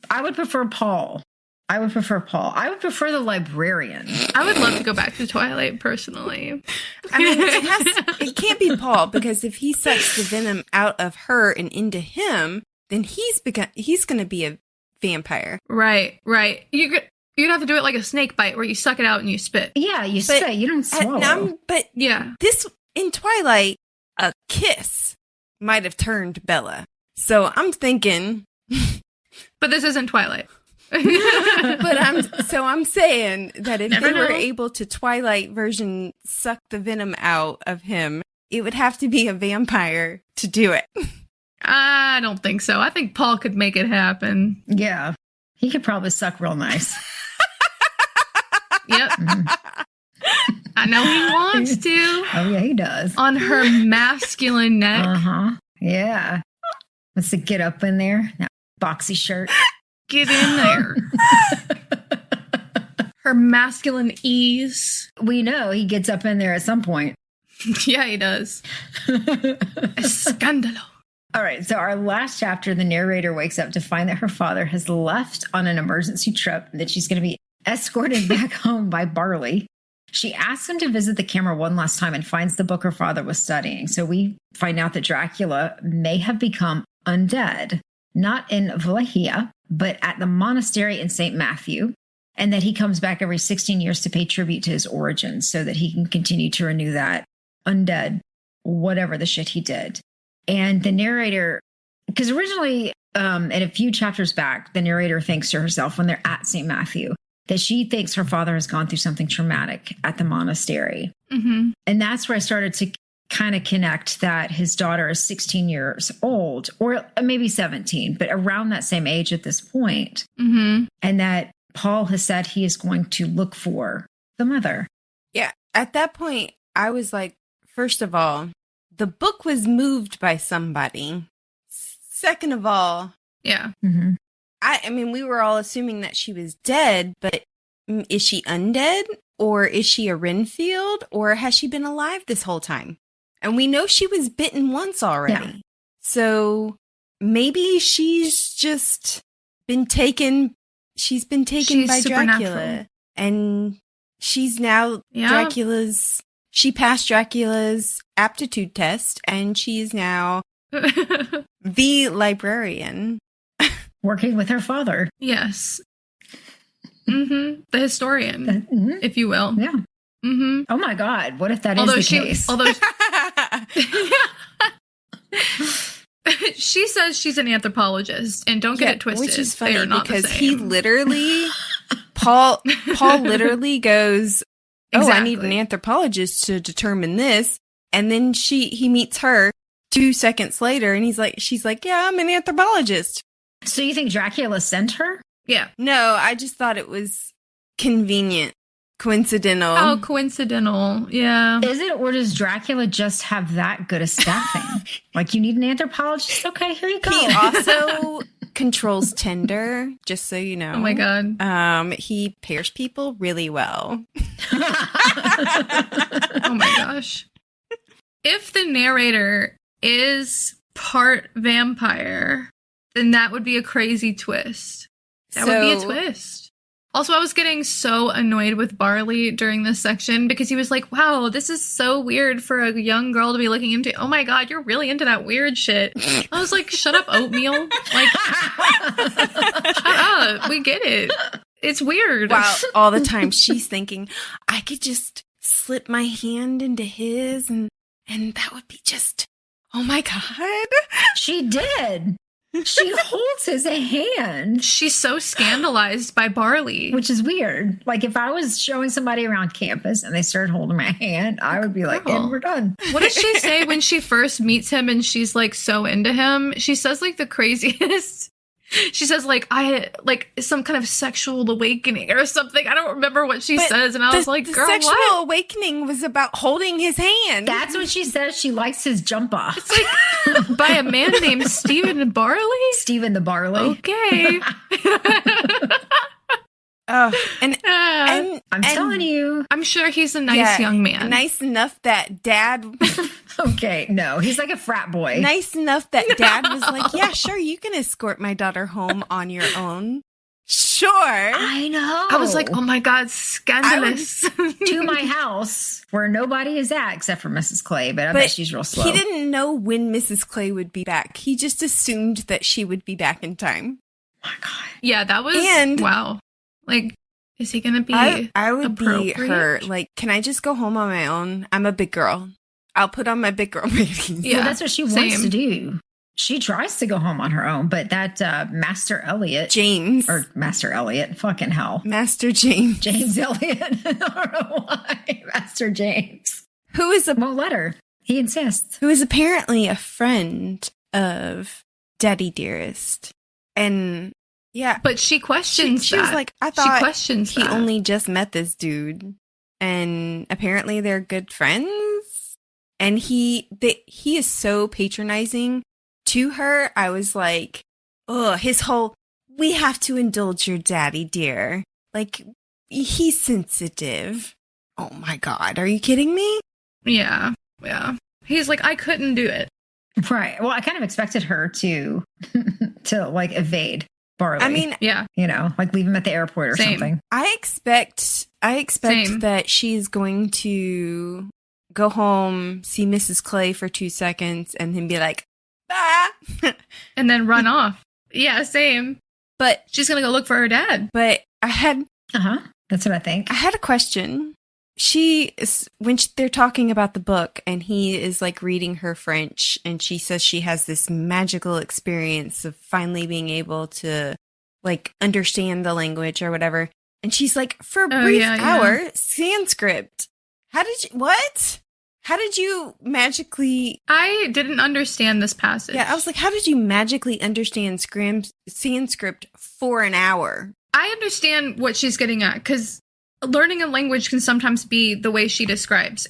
I would prefer Paul. I would prefer the librarian. I would love to go back to Twilight personally. I mean, it can't be Paul, because if he sucks the venom out of her and into him, then he's going to be a vampire. Right. You're going to have to do it like a snake bite, where you suck it out and you spit. Yeah, you spit. You don't swallow. But yeah, this in Twilight, a kiss might have turned Bella. So I'm thinking. But this isn't Twilight. But I'm saying that if Never they were know. able to Twilight version suck the venom out of him, it would have to be a vampire to do it. I don't think so. I think Paul could make it happen. Yeah. He could probably suck real nice. Yep. I know he wants to. Oh, yeah, he does. On her masculine neck. Uh-huh. Yeah. Wants to get up in there. That boxy shirt. Get in there. Her masculine ease. We know he gets up in there at some point. Yeah, he does. Escándalo. All right, so our last chapter, the narrator wakes up to find that her father has left on an emergency trip and that she's going to be escorted back home by Barley. She asks him to visit the camera one last time and finds the book her father was studying. So we find out that Dracula may have become undead, not in Wallachia, but at the monastery in St. Matthew, and that he comes back every 16 years to pay tribute to his origins so that he can continue to renew that undead, whatever the shit he did. And the narrator, because originally, in a few chapters back, the narrator thinks to herself when they're at St. Matthew that she thinks her father has gone through something traumatic at the monastery. Mm-hmm. And that's where I started to kind of connect that his daughter is 16 years old, or maybe 17, but around that same age at this point. Mm-hmm. And that Paul has said he is going to look for the mother. Yeah. At that point, I was like, first of all, the book was moved by somebody. Second of all, Yeah. Mm-hmm. I mean, we were all assuming that she was dead, but is she undead? Or is she a Renfield? Or has she been alive this whole time? And we know she was bitten once already. Yeah. So maybe she's just been taken. She's been taken She's by supernatural. Dracula. And she's now Yeah. she passed Dracula's aptitude test. And she is now the librarian. Working with her father. Yes. Mm-hmm. The historian, Mhm. if you will. Yeah. Mm-hmm. Oh my God. What if that Although is the case? She says she's an anthropologist, and don't get it twisted. Which is They funny are not the because he same. literally, Paul literally goes, "Oh, I need an Exactly. anthropologist to determine this," and then he meets her 2 seconds later, and she's like, "Yeah, I'm an anthropologist." So you think Dracula sent her? Yeah. No, I just thought it was convenient, coincidental. Oh, coincidental. Yeah. Is it, or does Dracula just have that good a staffing? Like, you need an anthropologist? Okay, here you go. He also controls Tinder, just so you know. Oh my God. He pairs people really well. Oh my gosh. If the narrator is part vampire, then that would be a crazy twist. That would be a twist. Also, I was getting so annoyed with Barley during this section because he was like, wow, this is so weird for a young girl to be looking into. Oh my God, you're really into that weird shit. I was like, shut up, oatmeal. Like, shut up. We get it. It's weird. Wow, all the time she's thinking, I could just slip my hand into his and that would be just, oh my God. She did. She holds his hand. She's so scandalized by Barley. Which is weird. Like, if I was showing somebody around campus and they started holding my hand, I would be like, Girl. and we're done. What does she say when she first meets him and she's like so into him? She says like the craziest. She says like, I like some kind of sexual awakening or something. I don't remember what she But says. And I was like, the girl, sexual what? awakening was about holding his hand. That's what she says. She likes his jump off. It's like by a man named Stephen Barley? Stephen the Barley. Okay. And I'm telling you. I'm sure he's a nice young man. Nice enough that dad Okay, no, he's like a frat boy. nice enough that dad was like, yeah, sure, you can escort my daughter home on your own. Sure. I know. I was like, oh my God, scandalous. to my house where nobody is at except for Mrs. Clay, but I bet she's real slow. He didn't know when Mrs. Clay would be back. He just assumed that she would be back in time. Oh my God. Yeah, that was, wow. Like, is he going to be I would be appropriate? her. Like, can I just go home on my own? I'm a big girl. I'll put on my big girl panties. Yeah, well, that's what she wants same. to do. She tries to go home on her own, but that Master Elliot, fucking hell. Master James. James Elliot. I don't know why. Master James. Who is Won't let her. He insists. who is apparently a friend of Daddy Dearest. And yeah. But she questions She was that. like, I thought she questions he that. only just met this dude. And apparently they're good friends. And he is so patronizing to her. I was like, oh, his whole, we have to indulge your daddy, dear. Like, he's sensitive. Oh my God. Are you kidding me? Yeah. He's like, I couldn't do it. Right. Well, I kind of expected her to like evade Barley. I mean, Yeah. you know, like leave him at the airport or Same. something. I expect Same. that she's going to go home, see Mrs. Clay for 2 seconds, and then be like, ah. And then run off. Yeah, same. But She's going to go look for her dad. I had That's what I think. a question. They're talking about the book, and he is like reading her French, and she says she has this magical experience of finally being able to like understand the language or whatever. And she's like, for a brief hour, Sanskrit. How How did you magically... I didn't understand this passage. Yeah, I was like, how did you magically understand Sanskrit for an hour? I understand what she's getting at, because learning a language can sometimes be the way she describes.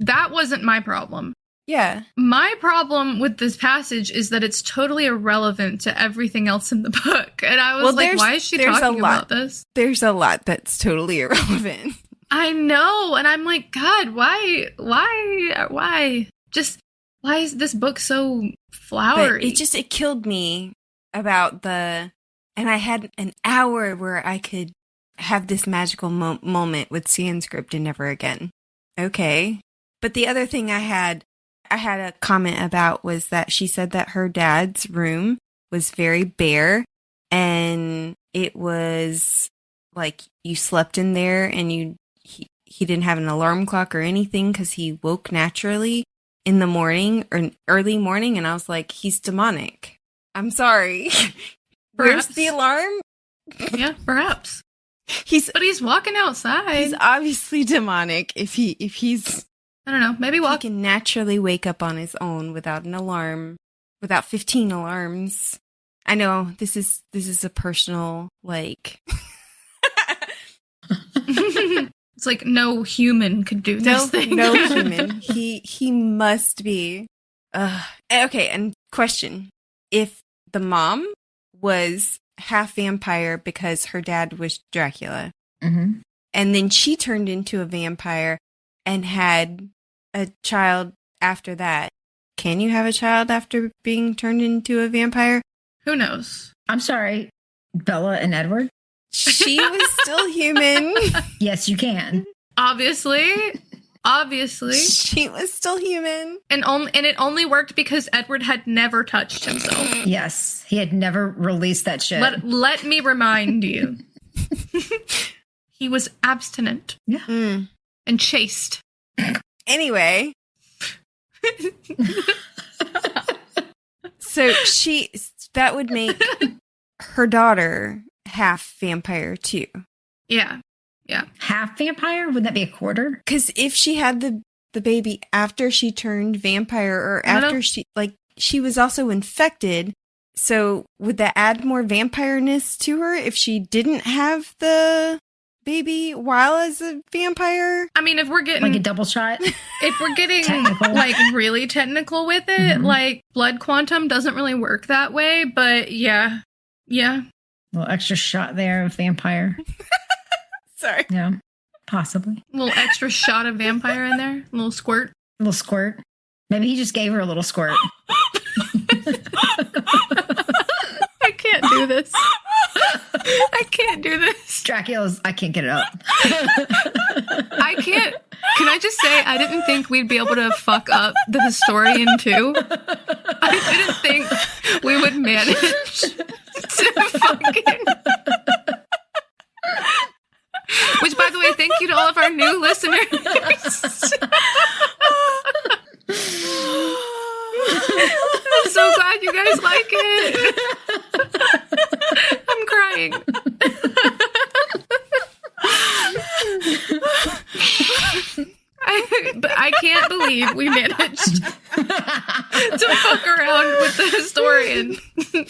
That wasn't my problem. Yeah. My problem with this passage is that it's totally irrelevant to everything else in the book. And I was like, why is she talking about this? There's a lot that's totally irrelevant. I know. And I'm like, God, why? Just, why is this book so flowery? But it killed me about and I had an hour where I could have this magical moment with Sanskrit and never again. Okay. But the other thing I had a comment about was that she said that her dad's room was very bare, and it was like you slept in there and he didn't have an alarm clock or anything because he woke naturally in the morning or early morning, and I was like, he's demonic. I'm sorry. Where's the alarm? Yeah, perhaps. But he's walking outside. He's obviously demonic if he's I don't know, maybe he can naturally wake up on his own without an alarm, without 15 alarms. I know this is a personal, like it's like no human could do this thing. No human. He must be. Okay, and question. If the mom was half vampire because her dad was Dracula, mm-hmm. and then she turned into a vampire and had a child after that, can you have a child after being turned into a vampire? Who knows? I'm sorry, Bella and Edward? She was still human. Yes, you can. Obviously. She was still human. And it only worked because Edward had never touched himself. Yes, he had never released that shit. Let me remind you. He was abstinent. Yeah. And chaste. Anyway. So that would make her daughter half vampire too. Yeah. Half vampire? Wouldn't that be a quarter? Because if she had the baby after she turned vampire, or after she was also infected, so would that add more vampireness to her if she didn't have the baby while as a vampire? I mean, if we're getting like a double shot, if we're getting like really technical with it, mm-hmm. like blood quantum doesn't really work that way, but yeah. A little extra shot there of vampire. Sorry. Yeah, possibly. A little extra shot of vampire in there. A little squirt. Maybe he just gave her a little squirt. I can't do this. Dracula's, I can't get it up. I can't. Can I just say, I didn't think we'd be able to fuck up the historian too. I didn't think we would manage to fucking... Which, by the way, thank you to all of our new listeners. I'm so glad you guys like it. I'm crying. But I can't believe we managed to fuck around with the historian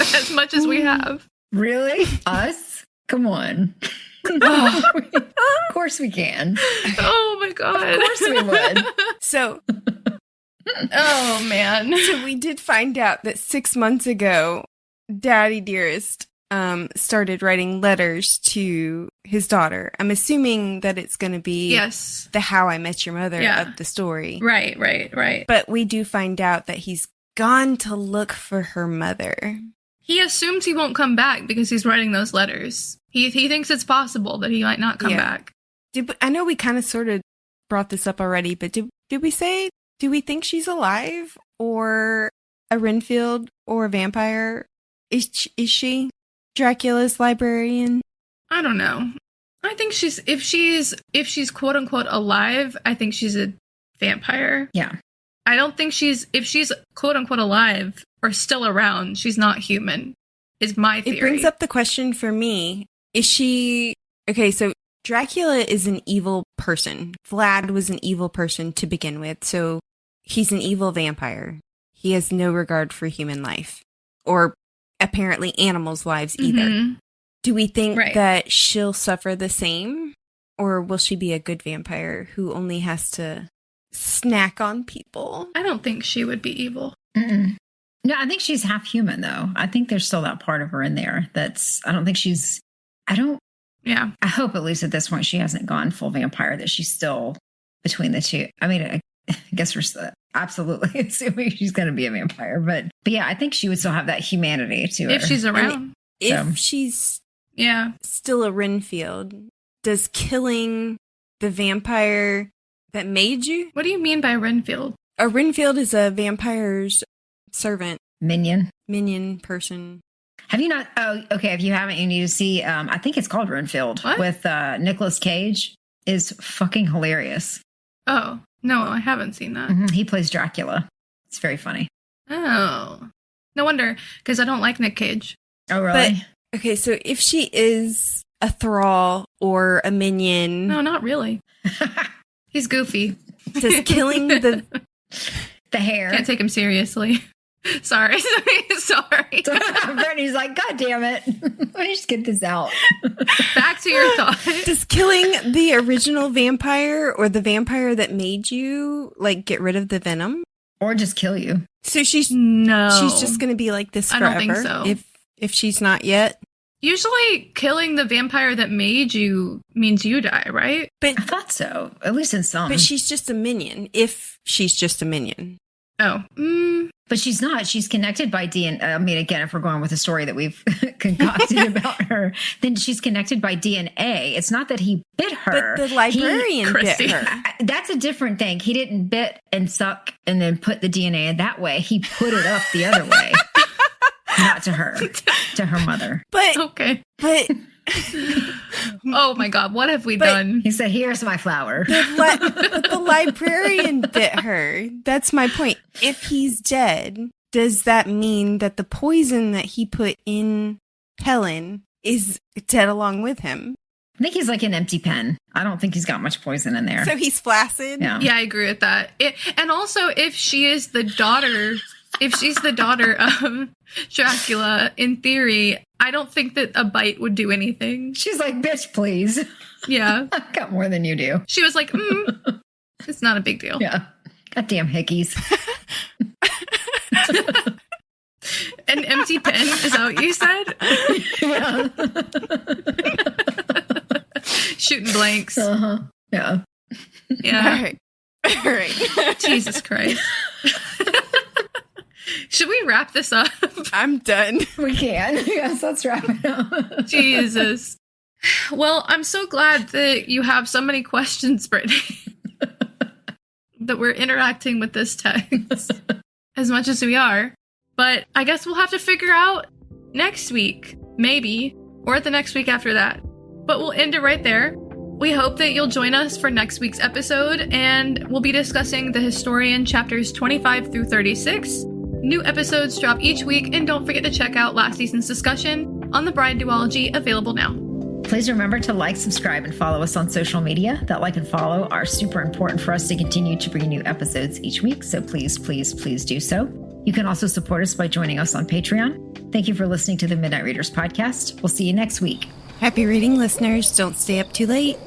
as much as we have. Really? Us? Come on. Of course we can. Oh my God. Of course we would. So, oh man. So we did find out that 6 months ago, Daddy Dearest started writing letters to his daughter. I'm assuming that it's going to be the How I Met Your Mother of the story. Right. But we do find out that he's gone to look for her mother. He assumes he won't come back because he's writing those letters. He thinks it's possible that he might not come back. I know we kind of sort of brought this up already, but did we say, do we think she's alive or a Renfield or a vampire? Is she Dracula's librarian? I don't know. I think if she's quote unquote alive, I think she's a vampire. Yeah. I don't think if she's quote unquote alive or still around, she's not human, is my theory. It brings up the question for me. Is she... Okay, so Dracula is an evil person. Vlad was an evil person to begin with, so he's an evil vampire. He has no regard for human life, or apparently animals' lives either. Mm-hmm. Do we think Right. that she'll suffer the same, or will she be a good vampire who only has to snack on people? I don't think she would be evil. Mm-mm. No, I think she's half human, though. I think there's still that part of her in there. Yeah. I hope at least at this point she hasn't gone full vampire, that she's still between the two. I mean, I guess we're still absolutely assuming she's going to be a vampire. But yeah, I think she would still have that humanity to her. If she's around. If she's still a Renfield, does killing the vampire that made you? What do you mean by Renfield? A Renfield is a vampire's servant. Minion person. Have you not? Oh, okay. If you haven't, you need to see. I think it's called Renfield with Nicolas Cage. Is fucking hilarious. Oh, no, I haven't seen that. Mm-hmm. He plays Dracula. It's very funny. Oh, no wonder, because I don't like Nick Cage. Oh, really? But, okay, so if she is a thrall or a minion... No, not really. He's goofy. Does killing the hair... Can't take him seriously. Sorry. Brittany's like, God damn it. Let me just get this out. Back to your thought. Does killing the original vampire or the vampire that made you, like, get rid of the venom? Or just kill you. So she's just going to be like this forever? I don't think so. If she's not yet? Usually killing the vampire that made you means you die, right? But I thought so, at least in some. But she's just a minion, if she's just a minion. Oh. But she's not. She's connected by DNA. I mean, again, if we're going with a story that we've concocted about her, then she's connected by DNA. It's not that he bit her. But the librarian bit her. That's a different thing. He didn't bit and suck and then put the DNA in that way. He put it up the other way. Not to her, to her mother. But okay. But oh my God, what have we done? He said, "Here's my flower." But the librarian bit her. That's my point. If he's dead, does that mean that the poison that he put in Helen is dead along with him? I think he's like an empty pen. I don't think he's got much poison in there. So he's flaccid? Yeah, I agree with that. And also, if she's the daughter of Dracula, in theory, I don't think that a bite would do anything. She's like, bitch, please. Yeah. I've got more than you do. She was like, it's not a big deal. Yeah. Goddamn hickeys. An empty pen, is that what you said? Yeah. Shooting blanks. Uh-huh. Yeah. Yeah. All right. Jesus Christ. Should we wrap this up? I'm done. We can. Yes, let's wrap it up. Jesus. Well, I'm so glad that you have so many questions, Brittany. That we're interacting with this text as much as we are. But I guess we'll have to figure out next week, maybe, or the next week after that. But we'll end it right there. We hope that you'll join us for next week's episode, and we'll be discussing The Historian chapters 25 through 36. New episodes drop each week, and don't forget to check out last season's discussion on the Bride duology, available now. Please remember to like, subscribe, and follow us on social media. That like and follow are super important for us to continue to bring new episodes each week, so please, please, please do so. You can also support us by joining us on Patreon. Thank you for listening to the Midnight Readers podcast. We'll see you next week. Happy reading, listeners. Don't stay up too late.